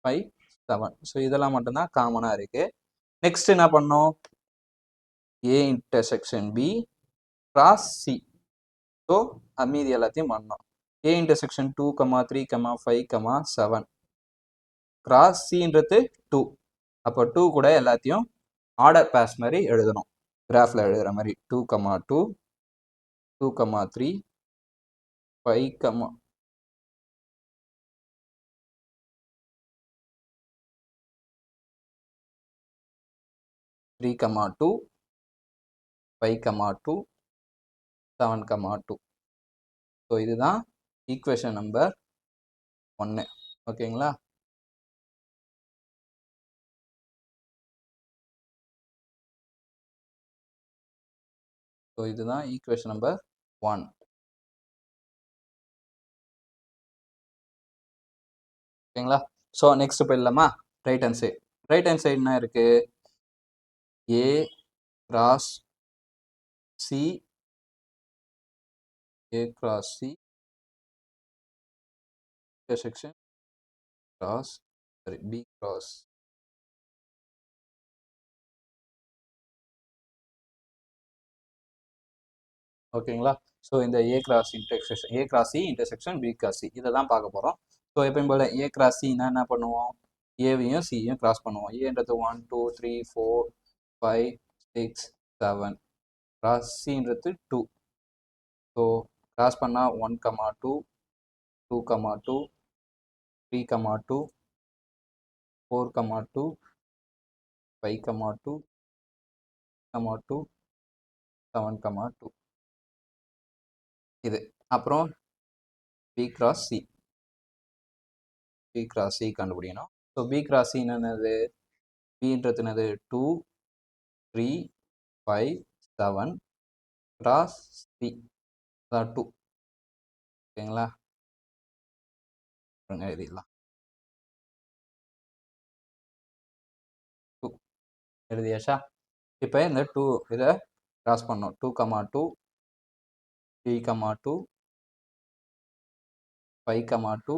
5 7. ஸோ இதெல்லாம் மட்டும்தான் காமனா இருக்கு. நெக்ஸ்ட் என்ன பண்ணணும்? A intersection B cross C. So மீதி எல்லாத்தையும் பண்ணோம். ஏ இன்டர்செக்ஷன் 2, 3, 5, 7 கிராஸ் சின்றது 2. அப்போ 2 கூட எல்லாத்தையும் ஆர்டர் பேஸ் மாதிரி எழுதணும். கிராஃபில் எழுதுகிற மாதிரி 2, 2, 2, 3, 5, 3, 2, 5, 2, 7, 2. ஸோ இதுதான் ஈக்குவேஷன் நம்பர் 1. ஓகேங்களா? ஸோ இதுதான் ஈக்குவேஷன் நம்பர் 1. ஓகேங்களா? ஸோ நெக்ஸ்ட் போயிடலாமா? Right hand side. Right hand side என்ன இருக்கு? A cross C, A cross C intersection cross B cross. ஓகேங்களா? ஸோ இந்த A cross intersection, A cross C intersection B cross C இதை தான் பார்க்க போகிறோம். ஸோ எப்பயும் போல் ஏ கிராஸ் சின்னா என்ன பண்ணுவோம்? ஏவையும் சியும் கிராஸ் பண்ணுவோம். ஏன்றது 1, 2, 3, 4, 5, 6, 7. கிராஸ் சின்றது 2. ஸோ கிராஸ் பண்ணால் 1, 2, 2, 2, 3, 2, 4, 2, 5, 2, 2, 7, 2. இது அப்புறம் B cross C. B cross C கண்டுபிடிக்கணும். ஸோ பி கிராஸ் சி என்னது? பின்றது என்னது? 2, 3, 5, 7 கிராஸ் சி. அதான் 2. ஓகேங்களா? எழுதிடலாம். 2 எழுதியாச்சா? இப்போ இந்த 2 இதை கிராஸ் பண்ணோம். 2, 2, 3, 2, 5, 2,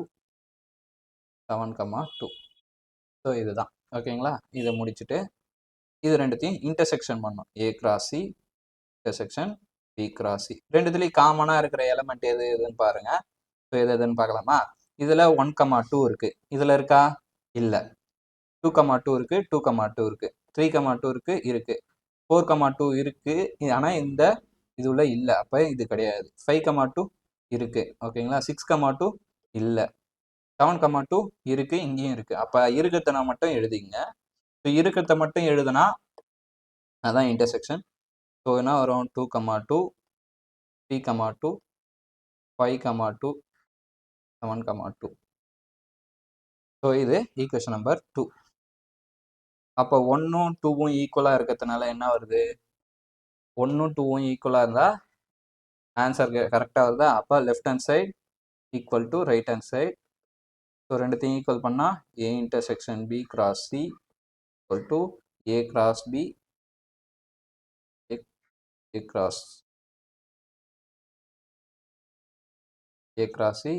7, 2. ஸோ இதுதான். ஓகேங்களா? இதை முடிச்சுட்டு இது ரெண்டுத்தையும் இன்டர்செக்ஷன் பண்ணோம். A cross C intersection B cross C. ரெண்டுத்துலேயும் காமனாக இருக்கிற எலமெண்ட் எது எதுன்னு பாருங்க. ஸோ எது எதுன்னு பார்க்கலாமா? இதில் 1, 2 இருக்கு. இதில் இருக்கா? இல்லை. 2, 2 இருக்கு. 2, 2 இருக்கு. 3, 2 இருக்கு. இருக்கு. 4, 2 இருக்கு. ஆனால் இந்த இதுல இல்லை. அப்போ இது கிடையாது. 5, 2 இருக்கு. ஓகேங்களா? 6, 2 இல்லை. 7, 2 இருக்கு. இங்கேயும் இருக்கு. அப்போ இருக்கிறத மட்டும் எழுதிங்க. ஸோ இருக்கிறத மட்டும் எழுதுனா அதான் இன்டர்செக்ஷன். ஸோ என்ன வரும்? 2, 2, 3, 2, 5, 2, 7, 2. ஸோ இது ஈக்குவேஷன் நம்பர் 2. அப்போ 1ம் 2ம் ஈக்குவலாக இருக்கிறதுனால என்ன வருது? 1ம் 2ம் ஈக்குவலாக இருந்தால் ஆன்சர் கரெக்டாக வருதா? அப்போ left hand side equal to right hand side. So ரெண்டுத்தையும் ஈக்குவல் பண்ணால் A intersection B cross C equal to A cross B A cross C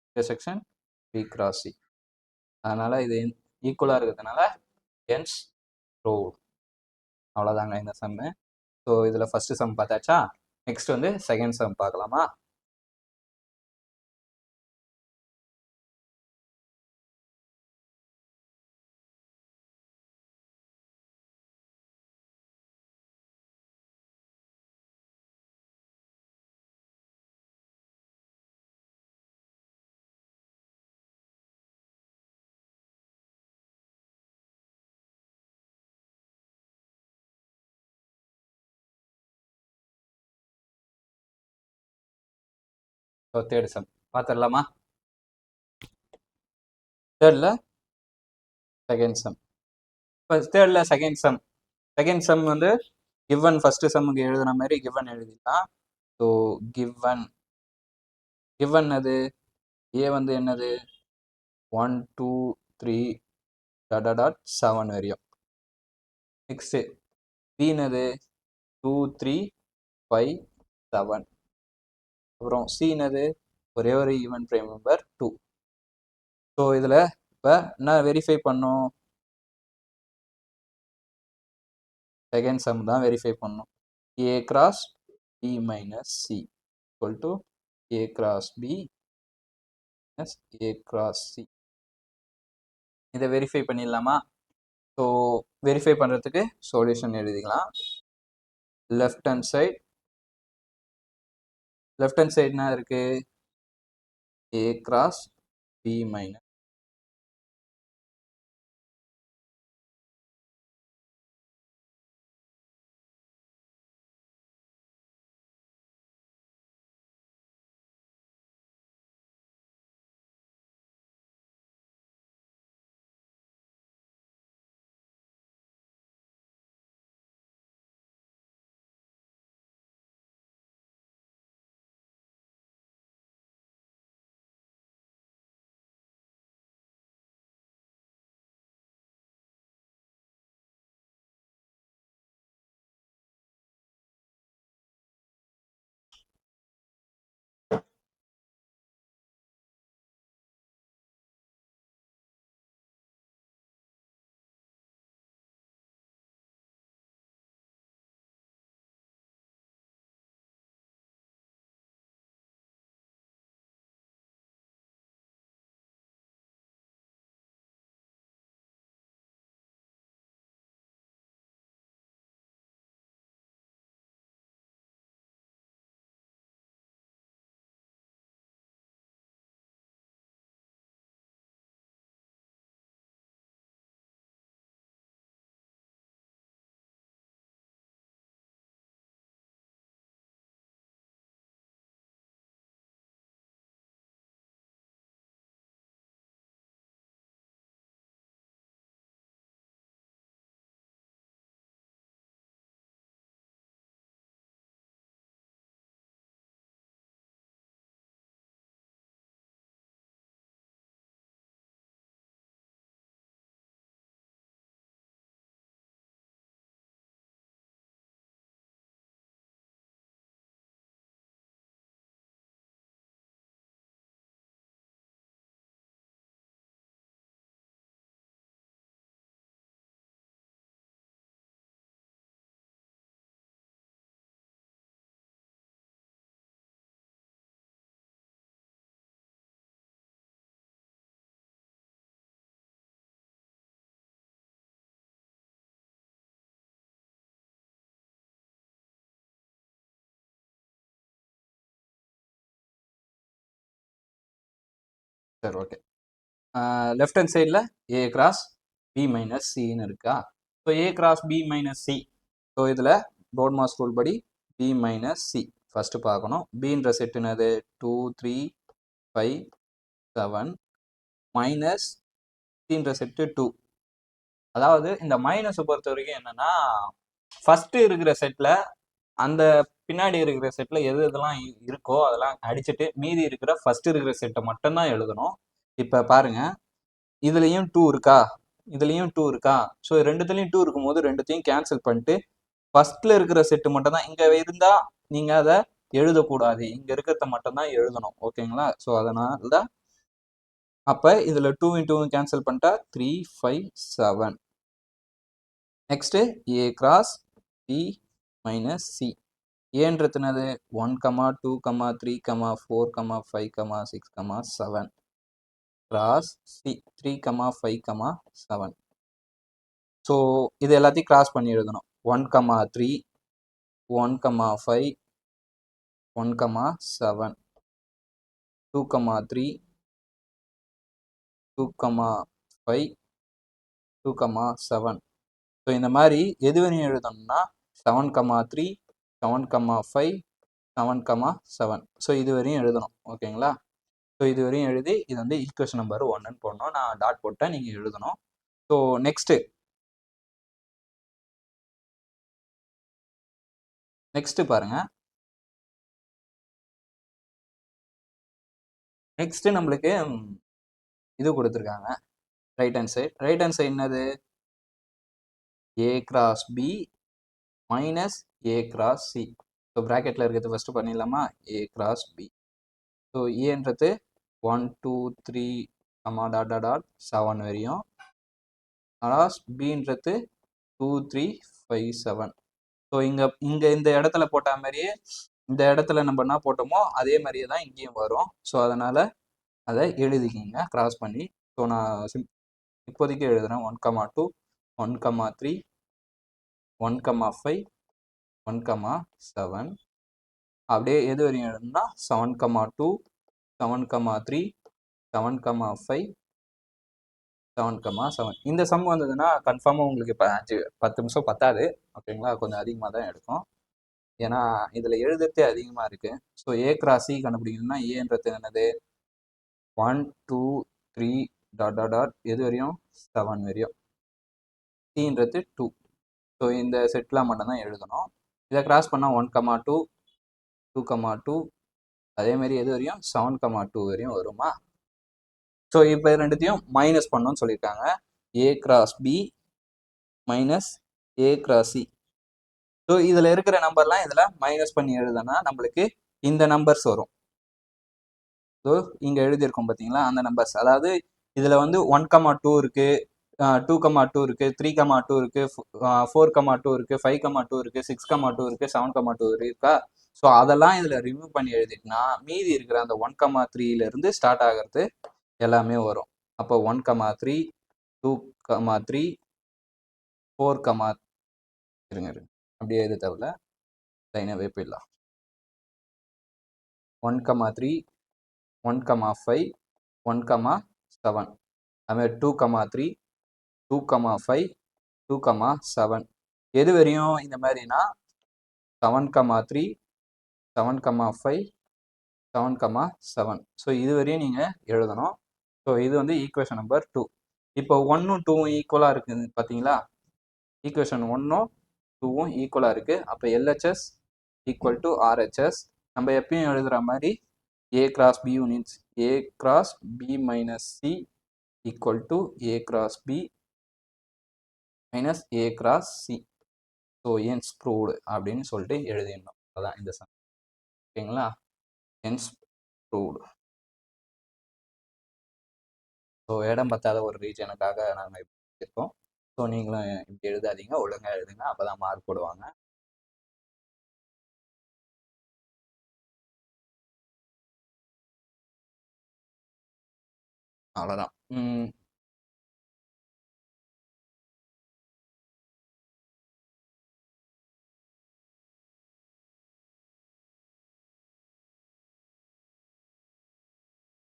intersection B cross C. அதனால் இது ஈக்குவலாக இருக்கிறதுனால ஹென்ஸ் ப்ரூவ்ட். அவ்வளோதாங்க இந்த சம்மு. ஸோ இதில் first sum பார்த்தாச்சா? நெக்ஸ்ட் வந்து செகண்ட் சம் பார்க்கலாமா? ஸோ தேர்ட் சம் பார்த்துடலாமா? தேர்டில் செகண்ட் சம். இப்போ தேர்டில் செகண்ட் சம் வந்து கிவன் ஃபஸ்ட்டு சம்முக்கு எழுதுன மாதிரி கிவன் எழுதிடலாம். ஸோ கிவன் அது ஏ வந்து என்னது? 1, 2, 3 .7 வரையும். நெக்ஸ்ட்டு பி என்னது? 2, 3, 5, 7. அப்புறம் சி என்னது? ஒரே ஒரு ஈவன் பிரைம் நம்பர் 2. ஸோ இதில் இப்போ என்ன வெரிஃபை பண்ணோம்? செகண்ட் சம் தான் வெரிஃபை பண்ணணும். A cross B minus C equal to A cross B minus A cross C. இதை வெரிஃபை பண்ணிடலாமா? ஸோ வெரிஃபை பண்ணுறதுக்கு சொல்யூஷன் எழுதிக்கலாம். லெஃப்ட் ஹேண்ட் சைடு என்ன இருக்கு? ஏ கிராஸ் பி மைனஸ் சரி ஓகே. லெஃப்ட் ஹேண்ட் சைடில் ஏ கிராஸ் பி மைனஸ் சின்னு இருக்கா? So A cross B minus C. So இதில் போர்ட்மாஸ் ரூல் படி பி மைனஸ் சி ஃபஸ்ட்டு பார்க்கணும். பின்ற செட் என்னது? 2 3 5 7 மைனஸ் சின்ற செட்டு 2. அதாவது இந்த மைனஸை பொறுத்த வரைக்கும் என்னன்னா, ஃபர்ஸ்ட் இருக்கிற செட்டில் அந்த பின்னாடி இருக்கிற செட்டில் எது எதெல்லாம் இருக்கோ அதெல்லாம் அடிச்சுட்டு மீதி இருக்கிற ஃபர்ஸ்ட் இருக்கிற செட்டை மட்டும்தான் எழுதணும். இப்போ பாருங்க, இதுலேயும் 2 இருக்கா, இதுலேயும் 2 இருக்கா? ஸோ ரெண்டுத்துலேயும் 2 இருக்கும்போது ரெண்டுத்தையும் கேன்சல் பண்ணிட்டு ஃபர்ஸ்ட்ல இருக்கிற செட்டு மட்டும் தான் இங்கே இருந்தால் நீங்கள் அதை எழுதக்கூடாது, இங்கே இருக்கிறத மட்டும் தான் எழுதணும். ஓகேங்களா? ஸோ அதனால தான் அப்போ இதில் 2 இன்டூ கேன்சல் பண்ணிட்டா 3 5 7. Next A cross B minus C. ஏன்றது என்னது? 1 2 3 4 5 6 7 கிராஸ் சி 3 5 7. ஸோ இது எல்லாத்தையும் கிராஸ் பண்ணி எழுதணும். 1 3 1 5 1 7 2 3 2 5 2 7. ஸோ இந்த மாதிரி எது வரையும் எழுதணும்னா 7 3 7 5 7 7. ஸோ இது வரையும் எழுதணும். ஓகேங்களா? ஸோ இது வரையும் எழுதி இது வந்து ஈக்குவேஷன் நம்பர் 1ன்னு போடணும். நான் டாட் போட்டேன், நீங்கள் எழுதணும். ஸோ நெக்ஸ்ட் பாருங்க. நெக்ஸ்ட் நம்மளுக்கு இது கொடுத்துருக்காங்க right hand side. Right hand side என்னது? A cross B minus A cross C. So ப்ராக்கெட்டில் இருக்கிறது ஃபஸ்ட்டு பண்ணிடலாமா? ஏ கிராஸ் பி. ஸோ ஏன்றது 1 2 3 டாட் 7 வரையும். கிராஸ் பின்றது 2 3 5 7. ஸோ இங்கே இந்த இடத்துல போட்ட மாதிரியே இந்த இடத்துல நம்ம என்ன போட்டோமோ அதே மாதிரியே தான் இங்கேயும் வரும். ஸோ அதனால் அதை எழுதிக்கிங்க கிராஸ் பண்ணி. ஸோ நான் இப்போதைக்கு எழுதுகிறேன் 1,2 1,3 1,5 1,7. அப்படியே எது வரையும் எழுதுனா 7,2 7,3 7,5 7,7. இந்த சம் வந்ததுன்னா கன்ஃபார்மாக உங்களுக்கு இப்போ 10 நிமிஷம் பத்தாது. ஓகேங்களா, கொஞ்சம் அதிகமாக தான் எடுக்கும். ஏன்னா இதில் எழுதுறதே அதிகமாக இருக்குது. ஸோ ஏ கிராஸ் சி கண்டுபிடிக்கணும்னா ஏன்றது என்னது 1 2 3 டாட் டாட் டாட் எது வரையும் 7 வரையும். சின்றது 2. ஸோ இந்த செட்டில் மட்டும்தான் எழுதணும். இதை கிராஸ் பண்ணால் 1,2 2,2 அதேமாரி எது வரையும் 7,2 வரையும் வருமா. ஸோ இப்போ ரெண்டுத்தையும் மைனஸ் பண்ணணும்னு சொல்லியிருக்காங்க. A cross B minus A cross C. So இதில் இருக்கிற நம்பர்லாம் இதில் மைனஸ் பண்ணி எழுதுனா நம்மளுக்கு இந்த நம்பர்ஸ் வரும். ஸோ இங்கே எழுதியிருக்கோம் பார்த்தீங்களா அந்த நம்பர்ஸ். அதாவது இதில் வந்து 1,2 இருக்குது, 2,2 இருக்குது, 3,2 இருக்குது, 4,2 இருக்குது, 5,2 இருக்குது, 6,2 இருக்குது, 7,2 இருக்கா. ஸோ அதெல்லாம் இதில் ரிமூவ் பண்ணி எழுதிட்டுனா மீதி இருக்கிற அந்த 1,3 ஸ்டார்ட் ஆகிறது எல்லாமே வரும். அப்போ 1,3 2,3 4, இருங்க அப்படியே இது தவிர லைனாகவே போயிடலாம். 1,3 1,5 1,7 அதுமாதிரி 2,3 2,5 2,7 எது வரையும் இந்த மாதிரினா 7,3 7,5 7,7. ஸோ இது வரையும் நீங்கள் எழுதணும். ஸோ இது வந்து ஈக்குவேஷன் நம்பர் 2. இப்போ 1ம் 2ம் ஈக்குவலாக இருக்குது பார்த்தீங்களா. ஈக்குவேஷன் 1ம் 2ம் ஈக்குவலாக இருக்குது. அப்போ எல்ஹெச்எஸ் ஈக்குவல் டு ஆர்ஹெச்எஸ். நம்ம எப்பயும் எழுதுகிற மாதிரி A cross B units A cross B minus C equal to A cross B minus A cross C. So hence proved அப்படின்னு சொல்லிட்டு எழுதிடணும். அதான் இந்த சம். ஓகேங்களா, என்ஸ் ப்ரூவ்டு. ஸோ இடம் பத்தாத ஒரு ரீஜனுக்காக நாங்கள் இருக்கோம். ஸோ நீங்களும் இப்படி எழுதாதீங்க, ஒழுங்காக எழுதுங்க, அப்போ தான் மார்க் போடுவாங்க. அவ்வளோதான்.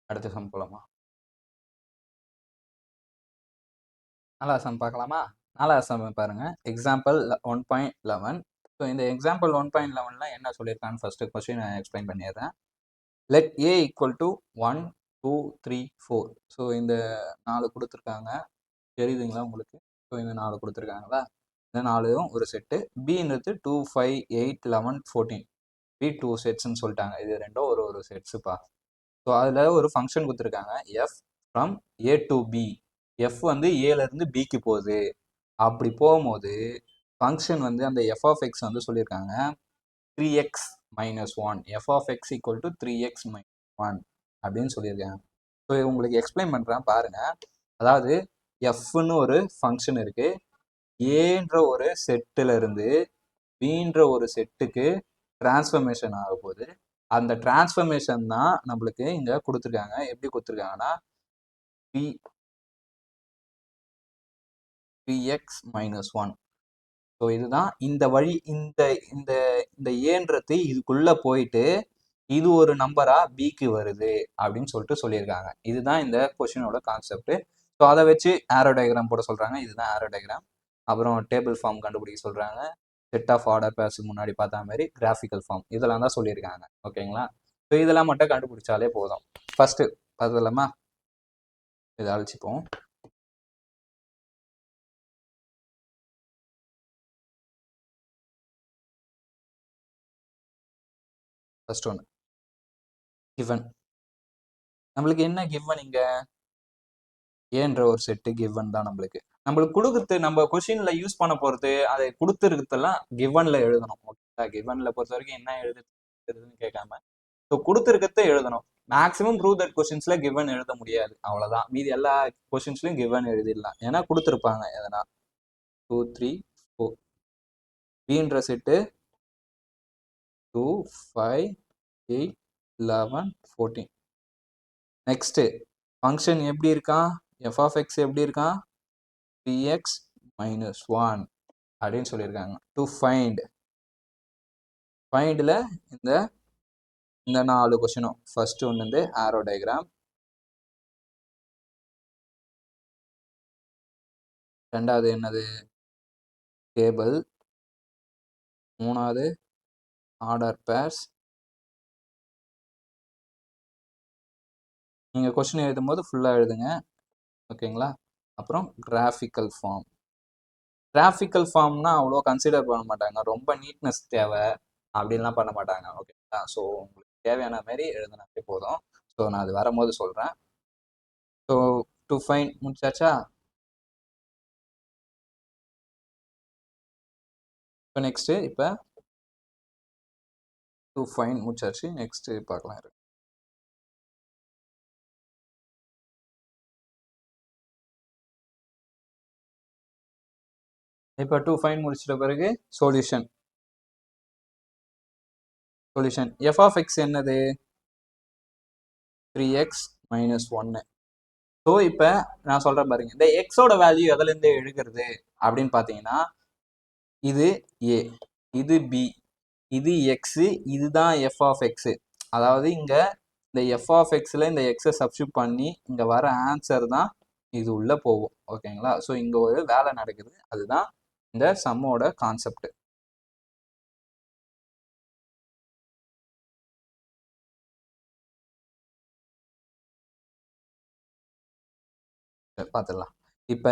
அடுத்த சம் போலாமா. 4வது சம் பார்க்கலாமா. 4வது சம் பாருங்க. எக்ஸாம்பிள் 1.11. ஸோ இந்த எக்ஸாம்பிள் 1.11ல என்ன சொல்லியிருக்கான்னு ஃபர்ஸ்ட் கொஸ்டின் எக்ஸ்பிளைன் பண்ணிடுறேன். Let A equal to 1 2 3 4. So இந்த 4 கொடுத்துருக்காங்க, தெரியுதுங்களா உங்களுக்கு. ஸோ இந்த 4 கொடுத்துருக்காங்களா, இந்த 4ம் ஒரு செட்டு. பின்றது 2 5 8 11 14. பி 2 செட்ஸ்ன்னு சொல்லிட்டாங்க. இது ரெண்டும் ஒரு செட்ஸுப்பா. ஸோ அதில் ஒரு ஃபங்க்ஷன் கொடுத்துருக்காங்க F from A to B. F வந்து ஏலேருந்து பிக்கு போகுது. அப்படி போகும்போது ஃபங்க்ஷன் வந்து அந்த எஃப் ஆஃப் எக்ஸ் வந்து சொல்லியிருக்காங்க 3x minus 1. F of X equal to 3x minus 1 அப்படின்னு சொல்லியிருக்காங்க. ஸோ உங்களுக்கு எக்ஸ்பிளைன் பண்ணுறேன் பாருங்க. அதாவது எஃப்னு ஒரு ஃபங்க்ஷன் இருக்கு. ஏன்ற ஒரு செட்டில் இருந்து பின்ற ஒரு செட்டுக்கு டிரான்ஸ்ஃபர்மேஷன் ஆக போகுது. அந்த டிரான்ஸ்ஃபர்மேஷன் தான் நம்மளுக்கு இங்கே கொடுத்துருக்காங்க. எப்படி கொடுத்துருக்காங்கன்னா 3x மைனஸ் 1. ஸோ இதுதான் இந்த வழி. இந்த இந்த இந்த ஏன்றது இதுக்குள்ள போயிட்டு இது ஒரு நம்பரா பிக்கு வருது அப்படின்னு சொல்லிட்டு சொல்லியிருக்காங்க. இதுதான் இந்த கொஸ்டினோட கான்செப்ட். ஸோ அதை வச்சு ஆரோ டயக்ராம் போட சொல்றாங்க. இதுதான் ஆரோ டயக்ராம். அப்புறம் டேபிள் ஃபார்ம் கண்டுபிடிக்க சொல்றாங்க. செட் ஆஃப் ஆர்டர் பேர்ஸ் முன்னாடி பார்த்தா மாதிரி கிராஃபிக்கல் ஃபார்ம் இதெல்லாம் தான் சொல்லியிருக்காங்க. ஓகேங்களா. ஸோ இதெல்லாம் மட்டும் கண்டுபிடிச்சாலே போதும். ஃபர்ஸ்ட் பார்த்துலாமா, இதை அழிச்சுப்போம். ஃபர்ஸ்ட் ஒன்று கிவன். நம்மளுக்கு என்ன கிவன் இங்க ஏன்ற ஒரு செட்டு கிவன் தான். நம்மளுக்கு கொடுக்குறது நம்ம கொஸ்டின்ல யூஸ் பண்ண போறது அதை கொடுத்துருக்கதெல்லாம் கிவன்ல எழுதணும். ஓகேங்களா. கிவன்ல பொறுத்த வரைக்கும் என்ன எழுதுன்னு கேட்காம ஸோ கொடுத்துருக்கத எழுதணும். மேக்ஸிமம் ப்ரூவ் தட் கொஸ்டின்ஸ்ல கிவன் எழுத முடியாது, அவ்வளவுதான். மீதி எல்லா கொஸ்டின்ஸ்லயும் கிவன் எழுதிடலாம், ஏன்னா கொடுத்துருப்பாங்க. எதனா 2 3 4. Bன்ற செட்டு 2, 5, 8, 11, 14. நெக்ஸ்ட்டு ஃபங்க்ஷன் எப்படி இருக்கான்? எஃப் ஆஃப் எக்ஸ் எப்படி இருக்கான்? 3x மைனஸ் 1 அப்படின்னு சொல்லியிருக்காங்க. டு ஃபைண்டில் இந்த இந்த 4 கொஸ்டினும் ஃபர்ஸ்ட் ஒன்று வந்து ஆரோ டயக்ராம், ரெண்டாவது என்னது டேபிள், மூணாவது ஆர்டர் பேர்ஸ். நீங்கள் கொஸ்டின் எழுதும் போது ஃபுல்லாக எழுதுங்க, ஓகேங்களா? அப்புறம் கிராஃபிக்கல் ஃபார்ம். கிராஃபிக்கல் ஃபார்ம்னா அவ்வளோ கன்சிடர் பண்ண மாட்டாங்க, ரொம்ப நீட்னஸ் தேவை அப்படின்லாம் பண்ண மாட்டாங்க, ஓகேங்களா? ஸோ உங்களுக்கு தேவையான மாதிரி எழுதினாலே போதும். ஸோ நான் அது வரும்போது சொல்கிறேன். ஸோ டு ஃபைண்ட் முடிச்சாச்சா? இப்போ நெக்ஸ்ட்டு இப்போ டு ஃபைண்ட் முடிச்சாச்சு. நெக்ஸ்ட்டு பார்க்கலாம் இருக்கு. இப்போ டு ஃபைண்ட் முடிச்சிட்ட பிறகு சொல்யூஷன். எஃப் ஆஃப் எக்ஸ் என்னது? 3x minus 1. ஸோ இப்போ நான் சொல்கிறேன் பாருங்க, இந்த எக்ஸோட வேல்யூ எதுலேருந்து எழுதுறது அப்படின்னு பார்த்தீங்கன்னா, இது ஏ, இது பி, இது எக்ஸு, இதுதான் எஃப் ஆஃப் எக்ஸு. அதாவது இங்கே இந்த எஃப் ஆஃப் எக்ஸில் இந்த எக்ஸை சப்ஸ்டியூட் பண்ணி இங்கே வர ஆன்சர் தான் இது உள்ளே போகும், ஓகேங்களா? ஸோ இங்கே ஒரு வேலை நடக்குது, அதுதான் இந்த சம்மோட கான்செப்ட். பார்த்துடலாம். இப்போ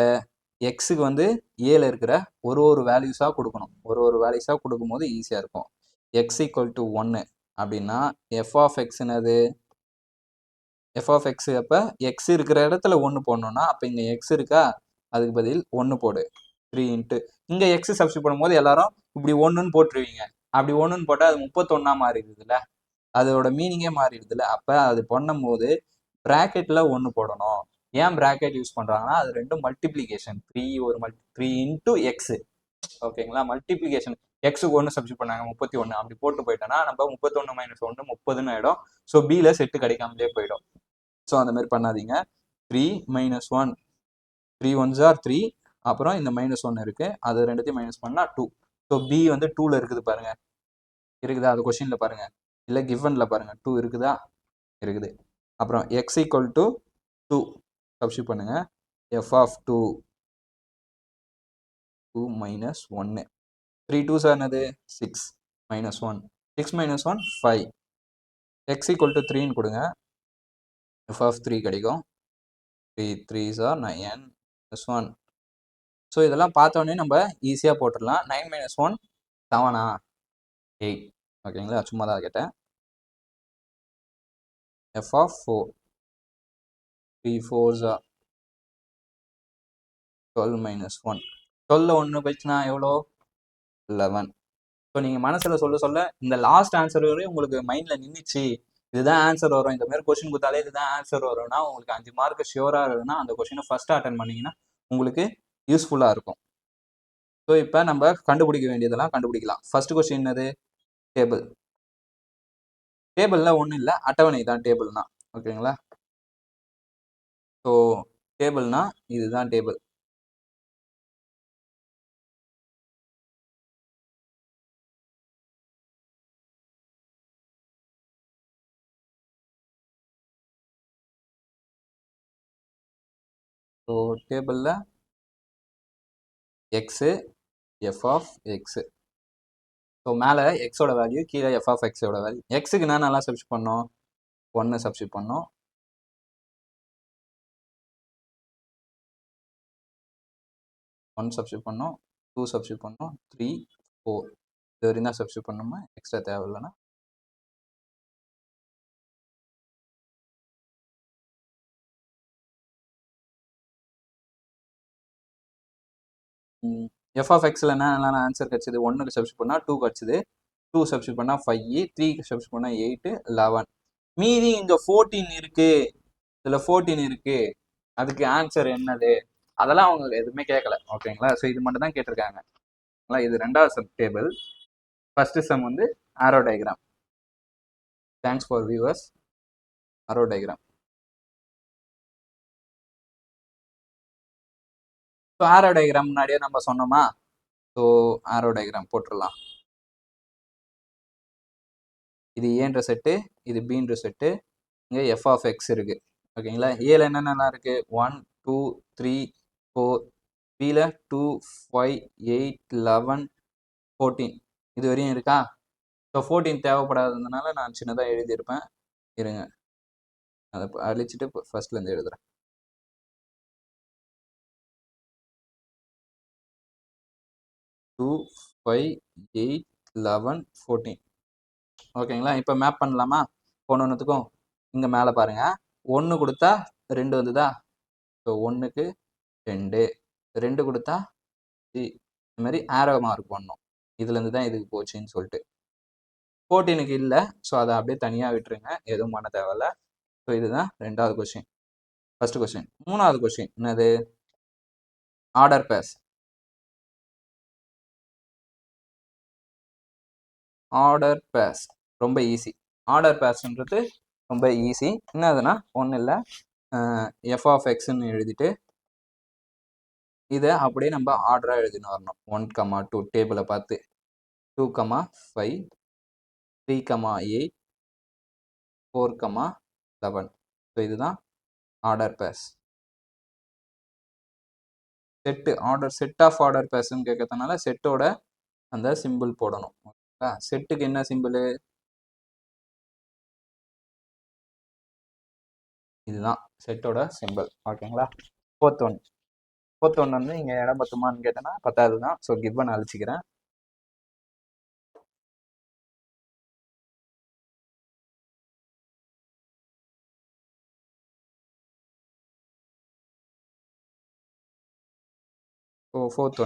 எக்ஸுக்கு வந்து ஏல இருக்கிற ஒரு வேல்யூஸாக கொடுக்கணும். ஒரு வேல்யூஸாக கொடுக்கும்போது ஈஸியாக இருக்கும். எக்ஸ் ஈக்குவல் டு 1 அப்படின்னா எஃப் ஆஃப் எக்ஸ் என்னது? எஃப் ஆஃப் எக்ஸ் அப்போ எக்ஸ் இருக்கிற இடத்துல 1 போடணும்னா அப்போ இங்கே எக்ஸ் இருக்கா, அதுக்கு பதில் 1 போடு. 3 இன்ட்டு இங்கே எக்ஸ் சப்ஸ்டியூட் பண்ணும்போது எல்லாரும் இப்படி 1ன்னு போட்டுருவீங்க. அப்படி 1ன்னு போட்டால் அது 31 மாறிடுதுல்ல, அதோட மீனிங்கே மாறிடுதுல்ல. அப்போ அது பண்ணும்போது ப்ராக்கெட்டில் 1 போடணும். ஏன் ப்ராக்கெட் யூஸ் பண்ணுறாங்கன்னா அது ரெண்டும் மல்டிப்ளிகேஷன். 3 இன்ட்டு எக்ஸு, ஓகேங்களா? மல்டிப்ளிகேஷன். எக்ஸுக்கு 1 சப்ஸ்டியூட் பண்ணாங்க 31, அப்படி போட்டு போயிட்டோன்னா நம்ம 31 மைனஸ் 1 30ன்னு ஆகிடும். ஸோ பியில் செட்டு கிடைக்காமலே போயிடும். ஸோ அந்த மாதிரி பண்ணாதீங்க. 3 மைனஸ் 1, 3 1s are 3, அப்புறம் இந்த மைனஸ் 1 இருக்குது, அது ரெண்டுத்தையும் மைனஸ் பண்ணால் 2. ஸோ பி வந்து 2ல் இருக்குது பாருங்கள், இருக்குதா? அது கொஷினில் பாருங்கள், இல்லை கிவனில் பாருங்கள், 2 இருக்குதா? இருக்குது. அப்புறம் எக்ஸ் ஈக்குவல் டு 2 சப்ஸ்டியூட் பண்ணுங்க. F of 2 minus 1. 3 2s என்னது? 6 minus 1. 6 minus 1 5. X equal to 3ன்னு கொடுங்க, எஃப் ஆஃப் 3 கிடைக்கும். 3 3s are 9 + 1. ஸோ இதெல்லாம் பார்த்தோன்னே நம்ம ஈஸியாக போட்டுடலாம். 9 மைனஸ் 1 7ஆ? 8, ஓகேங்களா? சும்மா தான் கேட்டேன். F of 4 3 4s are 12 minus 1. 12 1 போயிடுச்சுன்னா எவ்வளோ? 11. ஸோ நீங்கள் மனசில் சொல்ல இந்த லாஸ்ட் ஆன்சர் வரையும் உங்களுக்கு மைண்டில் நின்றுச்சு, இதுதான் ஆன்சர் வரும், இந்த மாதிரி கொஸ்டின் கொடுத்தாலே இதுதான் ஆன்சர் வரும்னா உங்களுக்கு 5 மார்க் ஷியோராக இருக்குன்னா அந்த கொஸ்டினை ஃபர்ஸ்ட் அட்டன் பண்ணிங்கன்னா உங்களுக்கு யூஸ்ஃபுல்லாக இருக்கும். ஸோ இப்போ நம்ம கண்டுபிடிக்க வேண்டியதெல்லாம் கண்டுபிடிக்கலாம். ஃபர்ஸ்ட் கொஸ்டின் என்னது? டேபிள். டேபிளில் ஒன்றும் இல்லை, அட்டவணை தான் டேபிள்னா, ஓகேங்களா? ஸோ டேபிள்னா இதுதான் டேபிள். ஸோ டேபிளில் X, F of X. So மேலே எக்ஸோட வேல்யூ, கீழே எஃப் ஆஃப் எக்ஸோட வேல்யூ. எக்ஸுக்கு நான் நல்லா சப்ஸ்டியூட் பண்ணோம், 1 சப்ஸ்டியூட் பண்ணோம். 1 சப்ஸ்டியூட் பண்ணோம், 2 சப்ஸ்டியூட் பண்ணோம், 3 4 இது வரையும் தான் சப்ஸ்டியூட் பண்ணோமா, எக்ஸ்ட்ரா தேவையில்லைன்னா. எஃப் ஆஃப் எக்ஸில் என்ன ஆன்சர் கிடச்சிது? 1க்கு சப்ஸ்டியூட் பண்ணால் 2 கிடச்சிது, 2 சப்ஸ்டியூட் பண்ணால் 5, 3க்கு சப்ஸ்டியூட் பண்ணால் 8 11. மீதி இங்கே 14 இருக்கு, இதில் 14 இருக்கு, அதுக்கு ஆன்சர் என்னது? அதெல்லாம் அவங்க எதுவுமே கேட்கல, ஓகேங்களா? ஸோ இது மட்டும் தான் கேட்டிருக்காங்க. இது ரெண்டாவது சம் டேபிள். ஃபர்ஸ்ட் சம் வந்து arrow diagram. Thanks for viewers. Arrow diagram. So arrow diagram முன்னாடியே நம்ம சொன்னோமா? ஸோ ஆரோ டயக்ராம் போட்டுடலாம். இது ஏன்ற செட்டு, இது பீன்ற செட்டு, இங்கே எஃப் ஆஃப் எக்ஸ் இருக்கு. ஓகேங்களா? ஏல என்னென்னலாம் இருக்கு? 1 2 3 4, பில 2 5 8 11 14 இது வரையும் இருக்கா? ஸோ 14 தேவைப்படாததுனால நான் சின்னதாக எழுதியிருப்பேன். இருங்க, அதை அழிச்சிட்டு ஃபர்ஸ்ட்லேருந்து எழுதுறேன். 2 5 8 11 14. ஓகேங்களா? இப்போ மேப் பண்ணலாமா? ஒன்றுத்துக்கும் இங்கே மேலே பாருங்க, 1 கொடுத்தா 2 வந்துதா? ஸோ 1க்கு 2, 2 கொடுத்தா 3. இந்த மாதிரி ஆரோ மார்க் பண்ணணும். இதுலேருந்து தான் இதுக்கு போச்சுன்னு சொல்லிட்டு. 14க்கு இல்லை, ஸோ அதை அப்படியே தனியாக விட்டுருங்க, எதுவும் பண்ண தேவையில்ல. ஸோ இதுதான் ரெண்டாவது கொஸ்டின். First question. மூணாவது கொஸ்டின் என்னது? Order pairs. ஆர்டர் பேஸ் ரொம்ப ஈஸி. ஆர்டர் பேஸ்ன்றது ரொம்ப ஈஸி. என்னதுன்னா ஒன்றும் இல்லை, எஃப் ஆஃப் எக்ஸ்ன்னு எழுதிட்டு இதை அப்படியே நம்ம ஆர்டராக எழுதின்னு வரணும். 1, 2 டேபிளை பார்த்து 2, 5 3, 8 4, 11. ஸோ இதுதான் order pairs. Set order, set of order பேஸ்ன்னு கேட்கறதுனால செட்டோட அந்த சிம்பிள் போடணும். செட்டுக்கு என்ன சிம்பிள்? இதுதான் செட்டோட சிம்பிள். ஓகேங்களா? ஃபோர்த் ஒன் வந்து இங்கே இடம் பத்துமான்னு கேட்டேன்னா பத்தாவது தான். ஸோ கிவன் அழிச்சிக்கிறேன். ஸோ ஃபோர்த்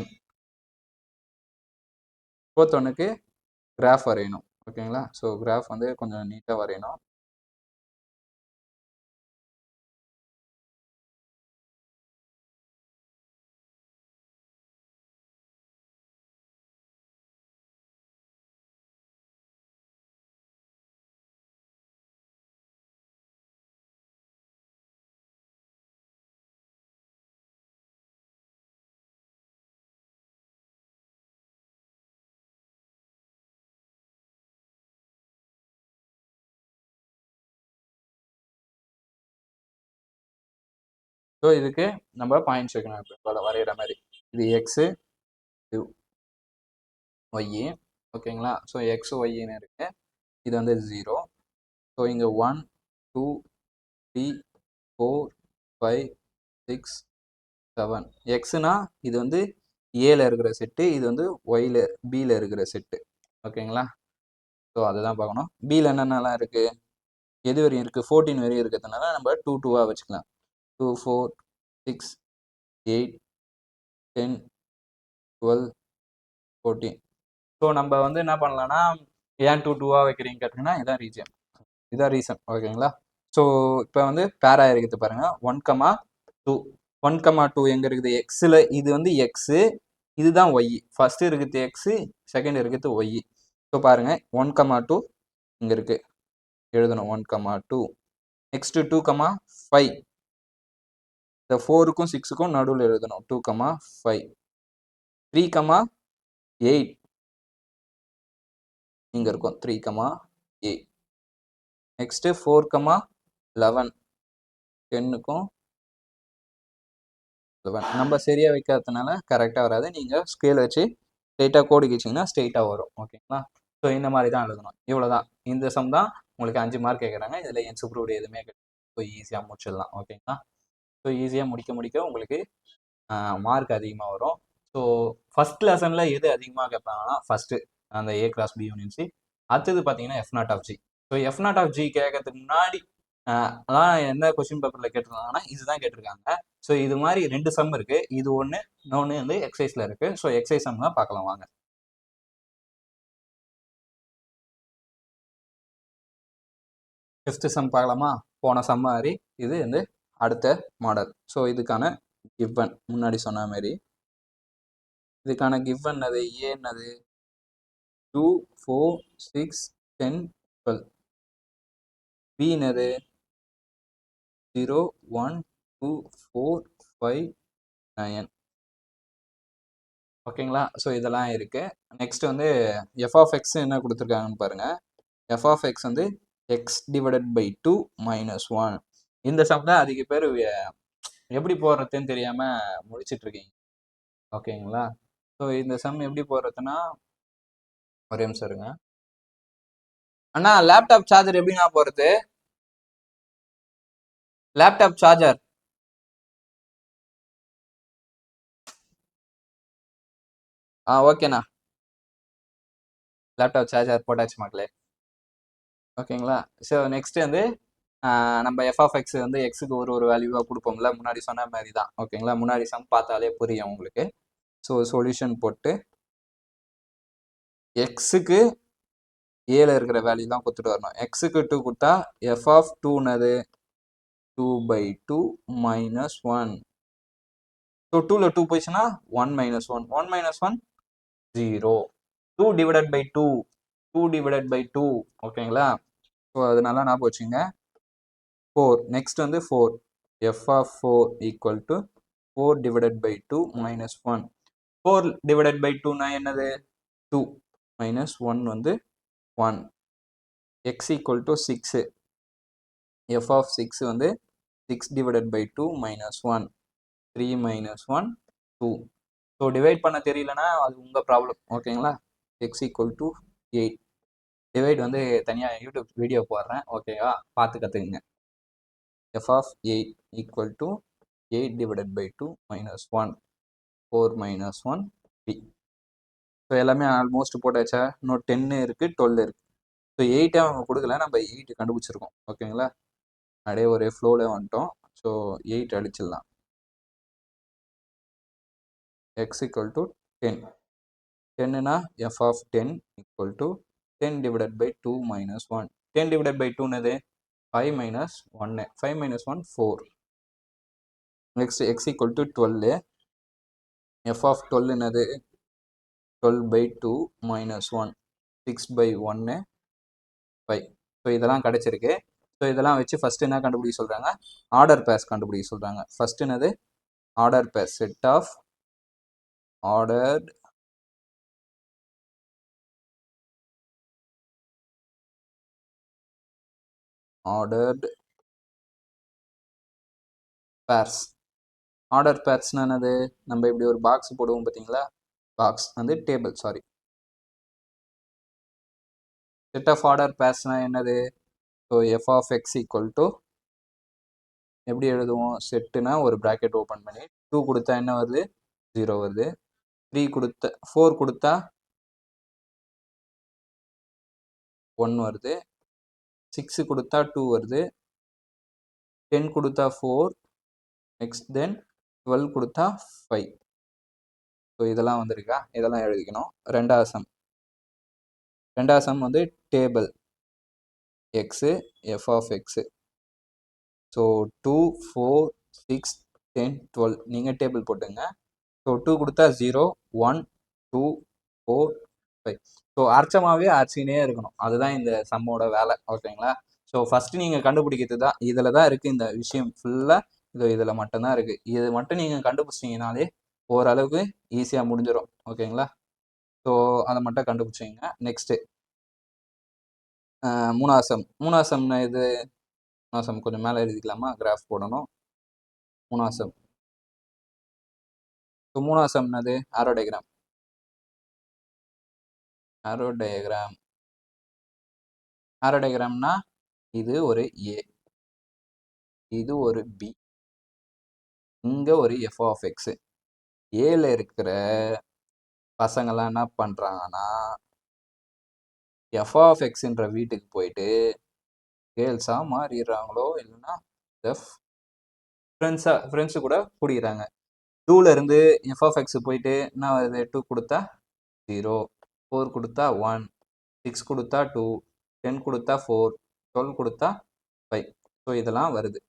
ஒன்னுக்கு கிராஃப் வரையணும். ஓகேங்களா? ஸோ கிராஃப் வந்து கொஞ்சம் நீட்டாக வரையணும். ஸோ இதுக்கு நம்ம பாயிண்ட்ஸ் வைக்கணும். இப்போ வரைகிற மாதிரி இது எக்ஸு, இது ஒய்யு. ஓகேங்களா? ஸோ எக்ஸ் ஒய்ன்னு இருக்கு. இது வந்து 0. ஸோ இங்கே 1 2 3 4 5 6 7. எக்ஸ்னா இது வந்து ஏல இருக்கிற செட்டு, இது வந்து ஒய்ல பியில் இருக்கிற செட்டு. ஓகேங்களா? ஸோ அதுதான் பார்க்கணும். பியில் என்னென்னலாம் இருக்குது, எது வரையும் இருக்குது? 14 வரையும் இருக்கிறதுனால நம்ம 2 2வாக வச்சுக்கலாம். 2 4 6 8 10 12 14. ஸோ நம்ம வந்து என்ன பண்ணலாம்னா, ஏன் 2 2வாக வைக்கிறீங்க கேட்டிங்கன்னா இதான் ரீசன். ஓகேங்களா? ஸோ இப்போ வந்து பேரா இருக்குது பாருங்க, 1, 2. 1, 2 எங்கே இருக்குது? எக்ஸில். இது வந்து எக்ஸு, இதுதான் ஒய். ஃபர்ஸ்ட் இருக்குது எக்ஸு, செகண்ட் இருக்குது ஒய். ஸோ பாருங்க, 1, 2 இங்கே இருக்குது, எழுதணும் 1, 2. நெக்ஸ்ட் 2, 5. இந்த 4க்கும் 6க்கும் நடுவில் எழுதணும் 2, 5. 3, 8 இங்கே இருக்கும் 3, 8. நெக்ஸ்ட் 4, 11 10க்கும் 11. நம்ம சரியாக வைக்காததுனால கரெக்டாக வராது. நீங்கள் ஸ்கேல் வச்சு ஸ்ட்ரெயிட்டாக கோடு கிச்சிங்கன்னா ஸ்ட்ரெயிட்டாக வரும். ஓகேங்களா? ஸோ இந்த மாதிரி தான் எழுதணும். இவ்வளோதான். இந்த சம் தான் உங்களுக்கு 5 மார்க் கேட்குறாங்க. இதில் என் சூப்பரோட எதுவுமே ஸோ ஈஸியாக முடிச்சிடலாம். ஓகேங்களா? ஸோ ஈஸியாக முடிக்க உங்களுக்கு மார்க் அதிகமாக வரும். ஸோ ஃபர்ஸ்ட் லெசனில் எது அதிகமாக கேட்பாங்கன்னா ஃபர்ஸ்ட்டு அந்த A cross B union C. அடுத்தது பார்த்தீங்கன்னா F not of G. So F not of G கேட்கறதுக்கு முன்னாடி அதான் எந்த கொஸ்டின் பேப்பரில் கேட்டிருந்தாங்கன்னா இதுதான் கேட்டிருக்காங்க. ஸோ இது மாதிரி 2 சம் இருக்குது. இது ஒன்று, இன்னொன்று வந்து எக்ஸசைஸில் இருக்குது. ஸோ எக்ஸசைஸ் சம் தான் பார்க்கலாம் வாங்க. ஃபிஃப்த் சம் பார்க்கலாமா? போன சம் மாதிரி இது வந்து அடுத்த மாடல். ஸோ இதுக்கான கிவன் முன்னாடி சொன்ன மாதிரி இதுக்கான கிவ் என்னது, ஏ என்னது 2 4 6 10 12. பி என்னது 0 1 2 4 5 9. ஓகேங்களா? ஸோ இதெல்லாம் இருக்கு. நெக்ஸ்ட் வந்து எஃப் ஆஃப் எக்ஸ் என்ன கொடுத்துருக்காங்கன்னு பாருங்க. எஃப் ஆஃப் எக்ஸ் வந்து எக்ஸ் டிவைடட் பை 2 மைனஸ் 1. இந்த சம் தான் அதிக பேர் எப்படி போடுறதுன்னு தெரியாம முடிச்சிட்டு இருக்கீங்க. ஓகேங்களா? ஸோ இந்த சம் எப்படி போடுறதுன்னா, ஒரே நிமிஷம் இருங்க அண்ணா. லேப்டாப் சார்ஜர் எப்படிண்ணா போறது? லேப்டாப் சார்ஜர் ஓகேண்ணா. லேப்டாப் சார்ஜர் போட்டாச்சு மக்களே. ஓகேங்களா? ஸோ நெக்ஸ்ட் வந்து நம்ம எஃப் ஆஃப் எக்ஸ் வந்து எக்ஸுக்கு ஒரு ஒரு வேல்யூவாக கொடுப்போம்ல, முன்னாடி சொன்ன மாதிரி தான். ஓகேங்களா? முன்னாடி சம் பார்த்தாலே புரியும் உங்களுக்கு. ஸோ சொல்யூஷன் போட்டு எக்ஸுக்கு ஏல இருக்கிற வேல்யூ தான் கொடுத்துட்டு வரணும். எக்ஸுக்கு 2 கொடுத்தா எஃப் ஆஃப் 2னது 2/2 மைனஸ் 1. ஸோ 2ல 2 போயிடுச்சுன்னா 1 minus 1. 1 minus 1 0. 2 divided by 2. 2 divided by 2. ஓகேங்களா? ஸோ அதனால ஞாபகம் வச்சுங்க. 4. நெக்ஸ்ட் வந்து 4. F of 4 equal to 4 divided by 2 minus 1. 4 divided by 2னா என்னது 2 மைனஸ் 1 வந்து 1. X equal to 6. F of 6 வந்து 6 divided by 2 minus 1. 3 minus 1 2. So divide பண்ண தெரியலனா அது உங்கள் ப்ராப்ளம். ஓகேங்களா? X equal to 8. டிவைட் வந்து தனியாக யூடியூப் வீடியோ போடுறேன். ஓகேவா? பார்த்து கற்றுக்குங்க. F of 8 equal to 8 divided by 2 minus 1. 4 minus 1 3. So எல்லாமே ஆல்மோஸ்ட் போட்டாச்சா? இன்னும் 10 இருக்குது, 12 இருக்குது. ஸோ 8 அவங்க கொடுக்கல, நம்ம 8 கண்டுபிடிச்சிருக்கோம். ஓகேங்களா? அப்படியே ஒரே ஃப்ளோவில் வந்துட்டோம். ஸோ 8 அடிச்சிடலாம். x equal to 10. 10னா f of 10 equal to 10 divided by 2 minus 1. 10 divided by 2 என்னது 5 minus 1. 5 minus 1 4. Next x equal to 12. f of 12 என்னது 12 by 2 minus 1. 6 by 1 5. ஸோ இதெல்லாம் கிடைச்சிருக்கு. ஸோ இதெல்லாம் வச்சு ஃபர்ஸ்ட் என்ன கண்டுபிடிக்க சொல்றாங்க, ஆர்டர் பேர்ஸ் கண்டுபிடிக்க சொல்றாங்க. ஃபர்ஸ்ட் என்னது order pair, set of ordered ordered pairs. Order பேர்ஸ்னா என்னது, நம்ம இப்படி ஒரு பாக்ஸ் போடுவோம் பார்த்தீங்களா, பாக்ஸ் வந்து table, sorry. Set of order பேர்ஸ்னா என்னது, so F of X equal to எப்படி எழுதுவோம், செட்டுனா ஒரு ப்ராக்கெட் ஓப்பன் பண்ணி 2 கொடுத்தா என்ன வருது 0 வருது. 3 கொடுத்தா 4 கொடுத்தா 1 வருது. 6 கொடுத்தா 2 வருது. 10 கொடுத்தா 4. நெக்ஸ்ட் தென் 12 கொடுத்தா 5. ஸோ இதெல்லாம் வந்திருக்கா, இதெல்லாம் எழுதிக்கணும். ரெண்டாவது சம் வந்து table X F of X. So 2 4 6 10 12 நீங்கள் டேபிள் போட்டுங்க. ஸோ 2 கொடுத்தா 0 1 2 4 5. ஸோ அர்ச்சமாகவே அர்ச்சினே இருக்கணும், அதுதான் இந்த சம்மோட வேலை. ஓகேங்களா? ஸோ ஃபஸ்ட்டு நீங்கள் கண்டுபிடிக்கிறது தான், இதில் தான் இருக்குது இந்த விஷயம் ஃபுல்லாக. இதில் மட்டும்தான் இருக்குது. இது மட்டும் நீங்கள் கண்டுபிடிச்சிங்கனாலே ஓரளவுக்கு ஈஸியாக முடிஞ்சிடும். ஓகேங்களா? ஸோ அதை மட்டும் கண்டுபிடிச்சிங்க. நெக்ஸ்ட்டு மூணாவது சம்னா இது. மூணாவது கொஞ்சம் மேலே எழுதிக்கலாமா, கிராஃப் போடணும். மூணாவது ஸோ மூணாவது என்னது ஆரோ டயக்ராம். ஆரோ டயக்ராம்னா இது ஒரு ஏ, இது ஒரு பி, இங்க ஒரு எஃப் ஆஃப் எக்ஸ். ஏல இருக்கிற பசங்கள்லாம் என்ன பண்றாங்கன்னா, எஃப் ஆஃப் எக்ஸ்ன்ற வீட்டுக்கு போயிட்டு கேர்ள்ஸா மாறிடுறாங்களோ, இல்லைன்னா ஃப்ரெண்ட்ஸு கூட கூடிக்கிறாங்க. 2ல இருந்து எஃப் ஆஃப் எக்ஸ் போயிட்டு என்ன வருது, 2 கொடுத்தா 0, 4 கொடுத்தா 1, 6 கொடுத்தா 2, 10 கொடுத்தா 4, 12 கொடுத்தா 5. ஸோ இதெல்லாம் வருது.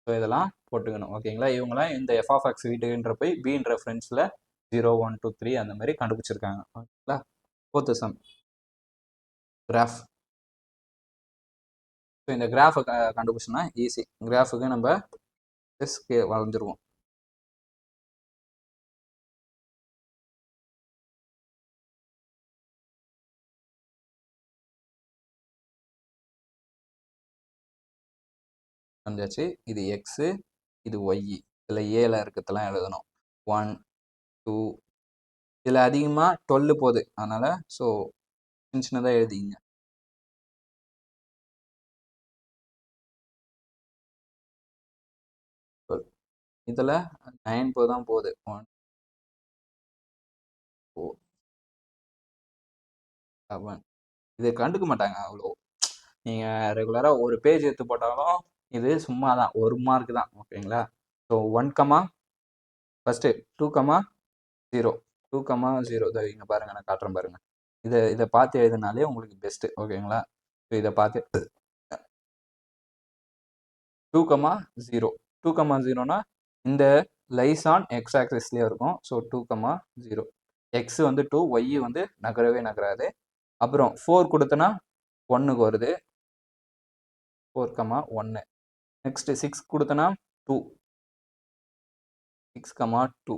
ஸோ இதெல்லாம் போட்டுக்கணும். ஓகேங்களா? இவங்களாம் இந்த எஃப் ஆஃப் எக்ஸ் வீட்டுன்ற போய் பின்ற ஃப்ரெண்ட்ஸில் 0 1 2 3 அந்த மாதிரி கண்டுபிடிச்சிருக்காங்க. ஓகேங்களா? 4th some graph. ஸோ இந்த கிராஃபை கண்டுபிடிச்சோம்னா ஈஸி. கிராஃபுக்கு நம்ம வரைஞ்சிருவோம். வந்தாச்சு. இது எக்ஸு, இது ஒய். இதில் ஏல இருக்கிறதெல்லாம் எழுதணும். 1 2 இதில் அதிகமாக 12 போகுது, அதனால் ஸோ சின்ன சின்னதாக எழுதிங்க. இதில் 9 தான் போகுது. 1 4 7 இது கண்டுக்க மாட்டாங்க அவ்வளோ. நீங்கள் ரெகுலராக ஒரு பேஜ் எடுத்து போட்டாலும் இது சும்மா தான், 1 மார்க் தான். ஓகேங்களா? ஸோ 1, ஃபஸ்ட்டு 2, 0 2, 0 இங்கே பாருங்கள், நான் காட்டுறேன் பாருங்கள். இதை பார்த்து எழுதினாலே உங்களுக்கு பெஸ்ட்டு. ஓகேங்களா? ஸோ இதை பார்த்து 2, 0 2, 0னா இந்த லைஸ் ஆன் எக்ஸ் ஆக்சிஸ்லேயே இருக்கும். ஸோ 2, 0 எக்ஸ் வந்து 2, ஒய் வந்து நகரவே நகராது. அப்புறம் 4 கொடுத்தனா 1க்கு வருது. 4, 1. நெக்ஸ்ட் 6 கொடுத்தனா 2 6, 2.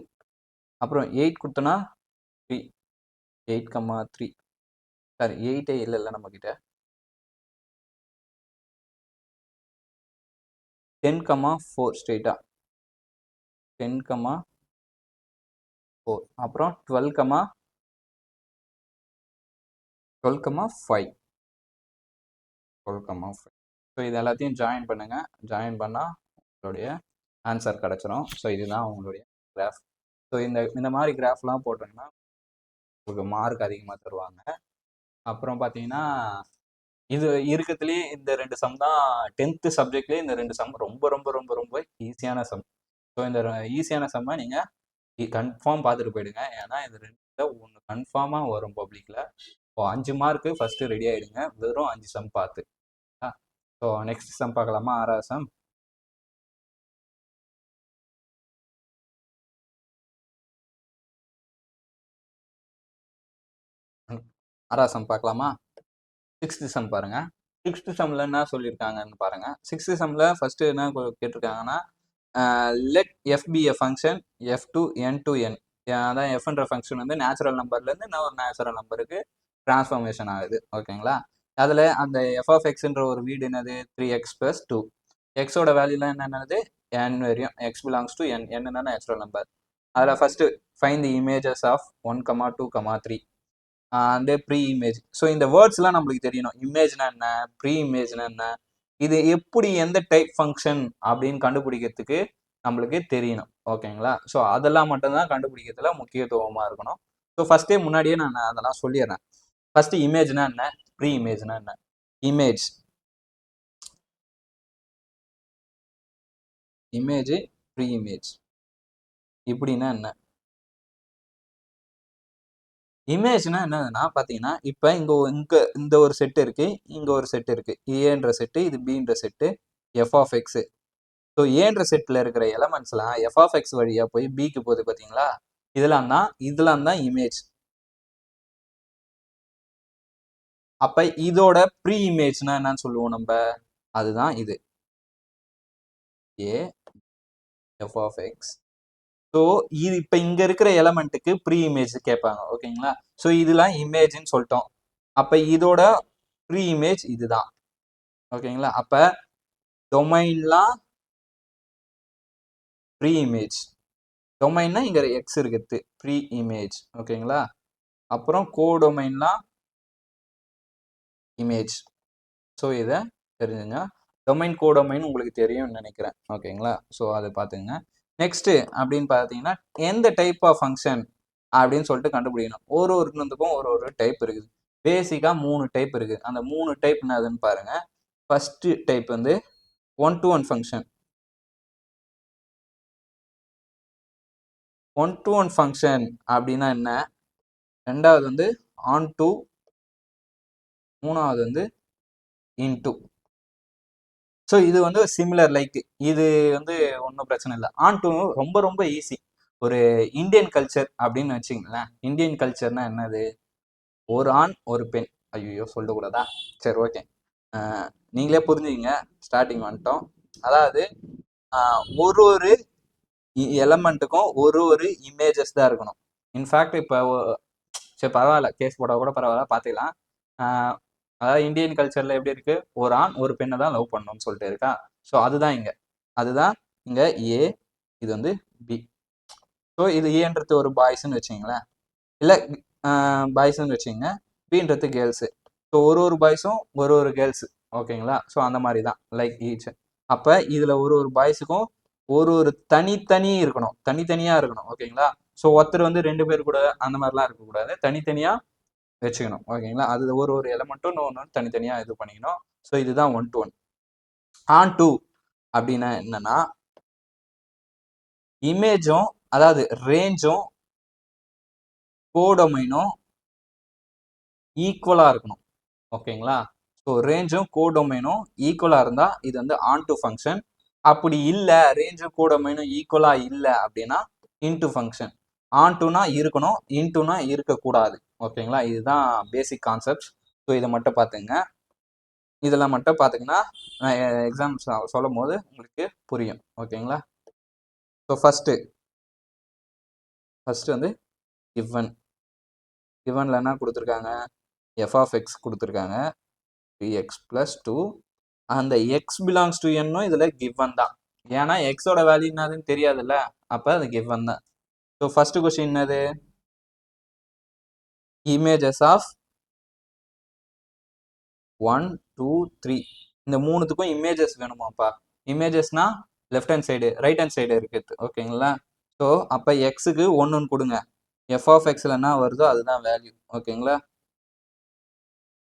அப்புறம் 8 கொடுத்தனா 3 8, 3. சாரி 8 இல்லை நம்மக்கிட்ட. 10, 4 ஸ்ட்ரெயிட்டா 10, 4. அப்புறம் 12, 5 ஸோ இது எல்லாத்தையும் ஜாயின் பண்ணுங்க. ஜாயின் பண்ணால் உங்களுடைய ஆன்சர் கிடச்சிரும். ஸோ இதுதான் உங்களுடைய கிராஃப். ஸோ இந்த மாதிரி கிராஃப்லாம் போட்டோம்னா உங்களுக்கு மார்க் அதிகமாக தருவாங்க. அப்புறம் பார்த்தீங்கன்னா இது இருக்கிறதுலேயே இந்த 2 சம் தான் 10th சப்ஜெக்ட்லேயே இந்த 2 சம் ரொம்ப ரொம்ப ரொம்ப ரொம்ப ஈஸியான சம். ஸோ இந்த ஈஸியான சம்மை நீங்கள் கன்ஃபார்ம் பார்த்துட்டு போயிடுங்க. ஏன்னா இது 2ல் 1 கன்ஃபார்மாக வரும் பப்ளிக்கில். இப்போ 5 மார்க்கு ஃபஸ்ட்டு ரெடி ஆகிடுங்க, வெறும் 5 சம் பார்த்து. ஸோ நெக்ஸ்ட் சம் பார்க்கலாமா? 6வது சம். பார்க்கலாமா? 6th சம் பாருங்க. 6th சம்ல என்ன சொல்லியிருக்காங்கன்னு பாருங்க. 6th சம்ல ஃபர்ஸ்ட் என்ன கேட்டிருக்காங்கன்னா, let F be a function F to N to N. அதான் எஃப்ன்ற ஃபங்க்ஷன் வந்து நேச்சுரல் நம்பர்லேருந்து இன்னொரு நேச்சுரல் நம்பருக்கு டிரான்ஸ்ஃபார்மேஷன் ஆகுது. ஓகேங்களா? அதில் அந்த எஃப் ஆஃப் எக்ஸ்ன்ற ஒரு வீடு என்னது 3x + 2. எக்ஸோட வேல்யூலாம் என்னென்னது n வரையும். X belongs to n. என்னென்ன நேச்சுரல் நம்பர். அதில் first find the images of 1, 2, 3 and pre image. So இந்த வேர்ட்ஸ்லாம் நம்மளுக்கு தெரியணும். இமேஜ்னா என்ன, ப்ரீ இமேஜ்னா என்ன, இது எப்படி எந்த டைப் ஃபங்க்ஷன் அப்படின்னு கண்டுபிடிக்கிறதுக்கு நம்மளுக்கு தெரியணும். ஓகேங்களா? ஸோ அதெல்லாம் மட்டும்தான் கண்டுபிடிக்கிறதுல முக்கியத்துவமாக இருக்கணும். ஸோ ஃபஸ்ட்டே முன்னாடியே நான் அதெல்லாம் சொல்லிடுறேன். ஃபஸ்ட்டு இமேஜ்னா என்ன, ப்ரீ இமேஜ்னா என்ன. இமேஜ் ப்ரீ இமேஜ் இப்படின்னா என்ன? இமேஜ்னா என்னதுன்னா பார்த்தீங்கன்னா, இப்போ இந்த ஒரு செட் இருக்கு, இங்கே ஒரு செட் இருக்கு. ஏன்ற செட்டு, இது பின்ற set, F of X. So ஏன்ற செட்டில் இருக்கிற எலமெண்ட்ஸ்லாம் எஃப் ஆஃப் எக்ஸ் வழியாக போய் பிக்கு போகுது பார்த்தீங்களா? இதெல்லாம் தான் இமேஜ். அப்போ இதோட ப்ரீ இமேஜ்னா என்னன்னு சொல்லுவோம் நம்ம? அதுதான் இது A F of X. So இது இப்போ இங்கே இருக்கிற எலமெண்ட்டுக்கு ப்ரீ இமேஜ் கேட்பாங்க. ஓகேங்களா? ஸோ இதெல்லாம் இமேஜ்னு சொல்லிட்டோம். அப்போ இதோட ப்ரீ இமேஜ் இதுதான். ஓகேங்களா? அப்போ டொமைன்லாம் ப்ரீ இமேஜ். டொமைன்னா இங்கே எக்ஸ் இருக்குது, ப்ரீ இமேஜ். ஓகேங்களா? அப்புறம் கோடொமைன்லாம் இமேஜ். ஸோ இதை தெரிஞ்சுங்க. டொமைன் கோடொமைன் உங்களுக்கு தெரியும்னு நினைக்கிறேன். ஓகேங்களா? ஸோ அதை பார்த்துங்க. நெக்ஸ்ட்டு அப்படின்னு பார்த்தீங்கன்னா, எந்த டைப் ஆஃப் ஃபங்க்ஷன் அப்படின்னு சொல்லிட்டு கண்டுபிடிக்கணும். ஒருத்தருக்கும் ஒரு டைப் இருக்குது. பேசிக்காக 3 டைப் இருக்குது. அந்த 3 டைப் என்னதுன்னு பாருங்க. ஃபஸ்ட்டு டைப் வந்து 1-to-1 ஃபங்க்ஷன். 1-to-1 ஃபங்க்ஷன் அப்படின்னா என்ன? ரெண்டாவது வந்து ஆன் டு, மூணாவது வந்து இன்டு. ஸோ இது வந்து சிமிலர் லைக். இது வந்து ஒன்றும் பிரச்சனை இல்லை. ஆன் டு ரொம்ப ரொம்ப ஈஸி. ஒரு இந்தியன் கல்ச்சர் அப்படின்னு வச்சுங்களேன். இந்தியன் கல்ச்சர்னா என்னது? ஒரு ஆண் ஒரு பெண். ஐயோ சொல்லக்கூடாதா? சரி ஓகே. நீங்களே புரிஞ்சுக்கிங்க. ஸ்டார்டிங் வந்துட்டோம். அதாவது ஒரு ஒரு எலமெண்ட்டுக்கும் ஒரு ஒரு இமேஜஸ் தான் இருக்கணும். இன்ஃபேக்ட் இப்போ சரி பரவாயில்ல, கேஸ் போட்டால் கூட பரவாயில்ல, பார்த்துக்கலாம். அதாவது இந்தியன் கல்ச்சரில் எப்படி இருக்கு? ஒரு ஆண் ஒரு பெண்ணை தான் லவ் பண்ணணும்னு சொல்லிட்டு இருக்கா. ஸோ அதுதான் இங்கே, அதுதான் இங்கே ஏ, இது வந்து பி. ஸோ இது ஏன்றது ஒரு பாய்ஸ்ன்னு வச்சுங்களேன், இல்லை பாய்ஸ்ன்னு வச்சுங்க, பின்றது கேர்ள்ஸு. ஸோ ஒரு ஒரு பாய்ஸும் ஒரு ஒரு கேர்ள்ஸு, ஓகேங்களா? ஸோ அந்த மாதிரி தான் லைக் ஈச். அப்போ இதில் ஒரு ஒரு பாய்ஸுக்கும் ஒரு ஒரு தனித்தனி இருக்கணும், தனித்தனியாக இருக்கணும், ஓகேங்களா? ஸோ ஒருத்தர் வந்து 2 பேர் கூட அந்த மாதிரிலாம் இருக்கக்கூடாது, தனித்தனியாக வச்சுக்கணும், ஓகேங்களா? அது ஒரு ஒரு எலமெண்ட்டும் ஒன்று தனித்தனியாக இது பண்ணிக்கணும். ஸோ இதுதான் 1 to 1. ஆன் 2 அப்படின்னா என்னன்னா, இமேஜும் அதாவது ரேஞ்சும் கோடொமைனும் ஈக்குவலாக இருக்கணும், ஓகேங்களா? ஸோ ரேஞ்சும் கோடொமைனும் ஈக்குவலாக இருந்தால் இது வந்து ஆன் டு ஃபங்க்ஷன். அப்படி இல்லை, ரேஞ்சும் கோடொமைனும் ஈக்குவலாக இல்லை அப்படின்னா இன்டு ஃபங்க்ஷன். ஆன் டுனா இருக்கணும், இன்டுனா இருக்கக்கூடாது, ஓகேங்களா? இதுதான் பேசிக் கான்செப்ட். ஸோ இதை மட்டும் பார்த்துங்க. இதெல்லாம் மட்டும் பார்த்துங்கன்னா நான் எக்ஸாம்ஸ் சொல்லும் போது உங்களுக்கு புரியும், ஓகேங்களா? ஸோ ஃபஸ்ட்டு வந்து கிவனில் என்ன கொடுத்துருக்காங்க? எஃப் ஆஃப் எக்ஸ் கொடுத்துருக்காங்க, 3x + 2. அந்த எக்ஸ் பிலாங்ஸ் டு என்னும் இதில் கிவன் தான். ஏன்னா எக்ஸோட வேல்யூ என்னதுன்னு தெரியாதுல்ல, அப்போ அது கிவன் தான். ஸோ ஃபர்ஸ்ட் கொஸ்டின் என்னது? Images of 1 2 3. இந்த மூணுத்துக்கும் இமேஜஸ் வேணுமாப்பா. இமேஜஸ்னா left hand side right hand side இருக்குது, ஓகேங்களா? ஸோ அப்போ எக்ஸுக்கு 1 கொடுங்க. எஃப் ஆஃப் எக்ஸில் என்ன வருதோ அதுதான் வேல்யூ, ஓகேங்களா?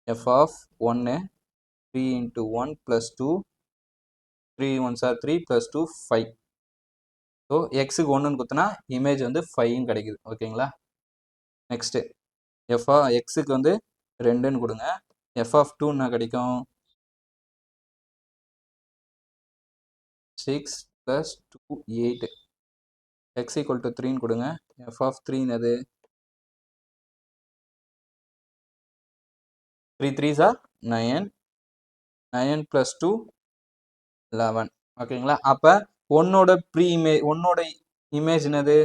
F of 1 3 × 1 + 2, 3 1s are 3 + 2 5. So எக்ஸுக்கு 1 கொடுத்தனா இமேஜ் வந்து 5 கிடைக்குது, ஓகேங்களா? நெக்ஸ்ட்டு எக்ஸுக்கு வந்து 2 கொடுங்க. எஃப் ஆஃப் 2 என்ன கிடைக்கும்? 6 + 2 8. எக்ஸ் ஈக்குவல் டு 3 கொடுங்க. எஃப் ஆஃப் 3 என்னது? 3 3s are 9. 9 + 2 11, ஓகேங்களா? அப்போ ஒன்னோட இமேஜ் என்னது?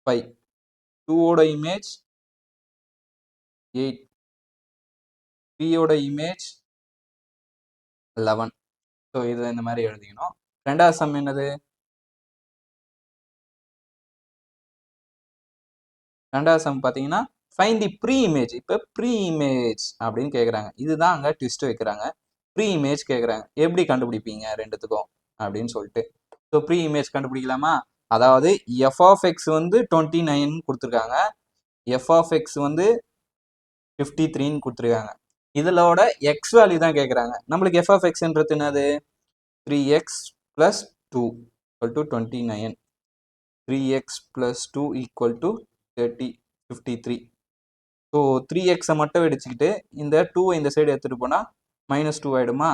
5. 2ஓட இமேஜ் 8. 3ஓட இமேஜ் 11. ஸோ இது இந்த மாதிரி எழுதிக்கணும். ரெண்டாவது சம் என்னது? ரெண்டாவது சம் பார்த்தீங்கன்னா ஃபைண்ட் தி ப்ரீ இமேஜ். இப்போ ப்ரீ இமேஜ் அப்படின்னு கேட்குறாங்க. இதுதான் அங்கே ட்விஸ்ட் வைக்கிறாங்க. ப்ரீ இமேஜ் கேட்குறாங்க, எப்படி கண்டுபிடிப்பீங்க ரெண்டுத்துக்கும் அப்படின்னு சொல்லிட்டு. ஸோ ப்ரீ இமேஜ் கண்டுபிடிக்கலாமா? அதாவது எஃப் ஆஃப் எக்ஸ் வந்து 29 கொடுத்துருக்காங்க, எஃப் ஆஃப் எக்ஸ் வந்து 53 கொடுத்துருக்காங்க. இதோட எக்ஸ் வேல்யூ தான் கேட்குறாங்க. நம்மளுக்கு எஃப் ஆஃப் எக்ஸ்ன்றது என்னது? 3x + 2 = 29. 3x + 2 = 30 53. ஸோ 3x மட்டும் எடுத்துக்கிட்டு இந்த 2 இந்த சைடு எடுத்துகிட்டு போனால் -2 ஆகிடுமா?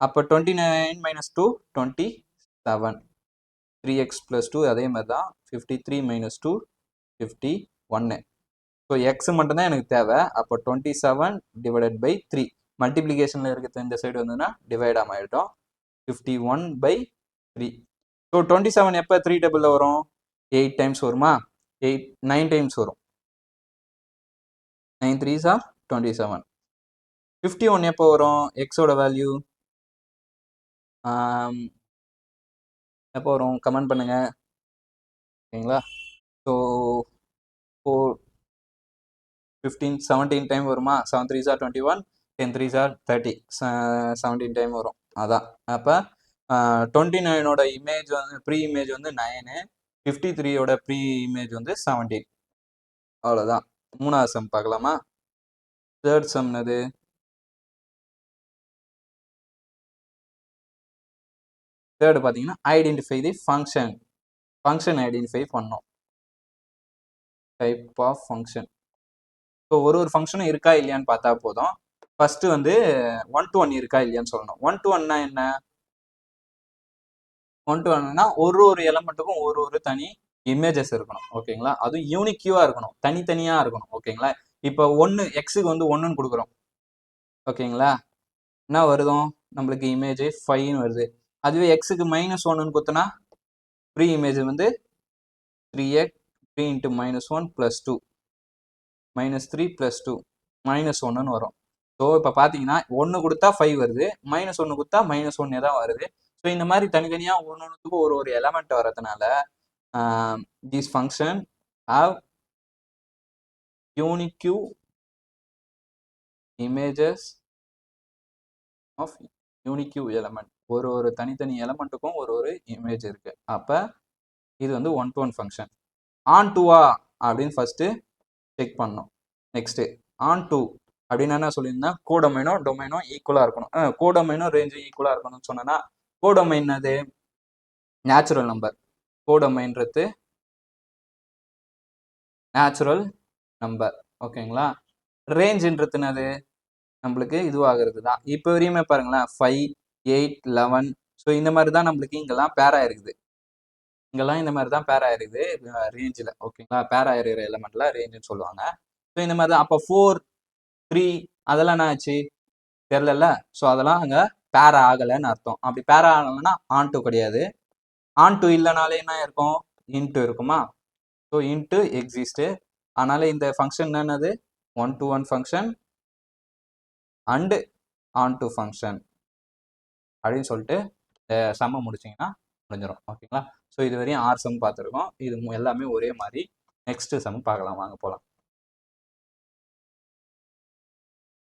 அப்போ 29 - 2 27. 3x + 2 அதே மாதிரி தான். 53 - 2 51. ஸோ எக்ஸ் மட்டும்தான் எனக்கு தேவை. அப்போ 27 / 3. மல்டிப்ளிகேஷனில் இருக்கிறது இந்த சைடு வந்துன்னா டிவைட் ஆகிட்டோம். 51/3. ஸோ 27 எப்போ 3 டேபிளில் வரும்? 8 டைம்ஸ் வருமா? 9 டைம்ஸ் வரும். 9 3s are 27. 51 எப்போ வரும்? எக்ஸோட வேல்யூ எப்போ வரும்? கமெண்ட் பண்ணுங்க, ஓகேங்களா? ஸோ 15 17 டைம் வருமா? 7 3s are 21, 10 3s are 30. 17 time வரும். அதான் அப்போ 29ஓட இமேஜ் வந்து ப்ரீ இமேஜ் வந்து 9, 53ஓட ப்ரீ இமேஜ் வந்து 17. அவ்வளோதான். மூணாவது சம் பார்க்கலாமா? தேர்ட் சம் என்னது? தேர்டு பார்த்தீங்கன்னா identify the function. Function identify பண்ணோம். Type of function. ஸோ ஒரு ஃபங்க்ஷனும் இருக்கா இல்லையான்னு பார்த்தா போதும். ஃபர்ஸ்ட் வந்து 1 to 1 இருக்கா இல்லையான்னு சொல்லணும். 1 to 1னா என்ன? ஒன் டு ஒன்னா ஒரு எலமெண்ட்டுக்கும் ஒரு தனி இமேஜஸ் இருக்கணும் ஓகேங்களா. அதுவும் யூனிக்யூவா இருக்கணும், தனித்தனியா இருக்கணும் ஓகேங்களா. இப்போ ஒன்று எக்ஸுக்கு வந்து ஒன்றுன்னு கொடுக்குறோம் ஓகேங்களா. என்ன வருதும் நம்மளுக்கு இமேஜ் 5ன்னு வருது. அதுவே எக்ஸுக்கு -1ன்னு கொடுத்தனா ப்ரீ இமேஜ் வந்து 3x 3 × -1 + 2 -3 + 2 -1ன்னு வரும். ஸோ இப்போ பார்த்தீங்கன்னா 1 கொடுத்தா 5 வருது, -1 கொடுத்தா -1 தான் வருது. ஸோ இந்த மாதிரி தனித்தனியாக ஒன்றுத்துக்கும் ஒரு எலமெண்ட் வரதுனால this function have unique images of unique element. ஒரு தனித்தனி எலமெண்ட்டுக்கும் ஒரு இமேஜ் இருக்கு. அப்போ இது வந்து one to one function. On டூவா அப்படின்னு ஃபர்ஸ்ட் செக் பண்ணணும். நெக்ஸ்ட் ஆன் டூ அப்படின்னு என்ன சொல்லியிருந்தா டொமைனும் ஈக்குவலா இருக்கணும். கோடொமைனும் ரேஞ்சும் ஈக்குவலா இருக்கணும்னு சொன்னா கோடொமைன் அது நேச்சுரல் நம்பர். கோடொமைன்றது நேச்சுரல் நம்பர் ஓகேங்களா. ரேஞ்சுன்றது நம்மளுக்கு இதுவாகிறது தான். இப்போ வரையுமே பாருங்களேன் 5, 8, 11. ஸோ இந்த மாதிரி தான் நம்மளுக்கு இங்கெல்லாம் பேரா இருக்குது. இங்கெல்லாம் இந்த மாதிரி தான் பேரா இருக்குது ரேஞ்சில் ஓகேங்களா. பேரா இருக்கிற எலமெண்ட்ல ரேஞ்சுன்னு சொல்லுவாங்க. ஸோ இந்த மாதிரி தான். அப்போ 4, 3 அதெல்லாம் என்ன ஆச்சு தெரிலல. ஸோ அதெல்லாம் அங்கே பேரா ஆகலைன்னு அர்த்தம். அப்படி பேரா ஆகலைன்னா ஆன் டூ கிடையாது. ஆன் டூ இல்லைனாலே என்ன இருக்கும், இன்ட்டு இருக்குமா. So into exist. அதனால இந்த ஃபங்க்ஷன் என்னது one to one function and on to function அப்படின்னு சொல்லிட்டு சம்ம முடிச்சிங்கன்னா முடிஞ்சிடும் ஓகேங்களா. ஸோ இது வரையும் 6 சம் பார்த்துருக்கோம். இது எல்லாமே ஒரே மாதிரி. நெக்ஸ்ட் சம் பார்க்கலாம், வாங்க போகலாம்.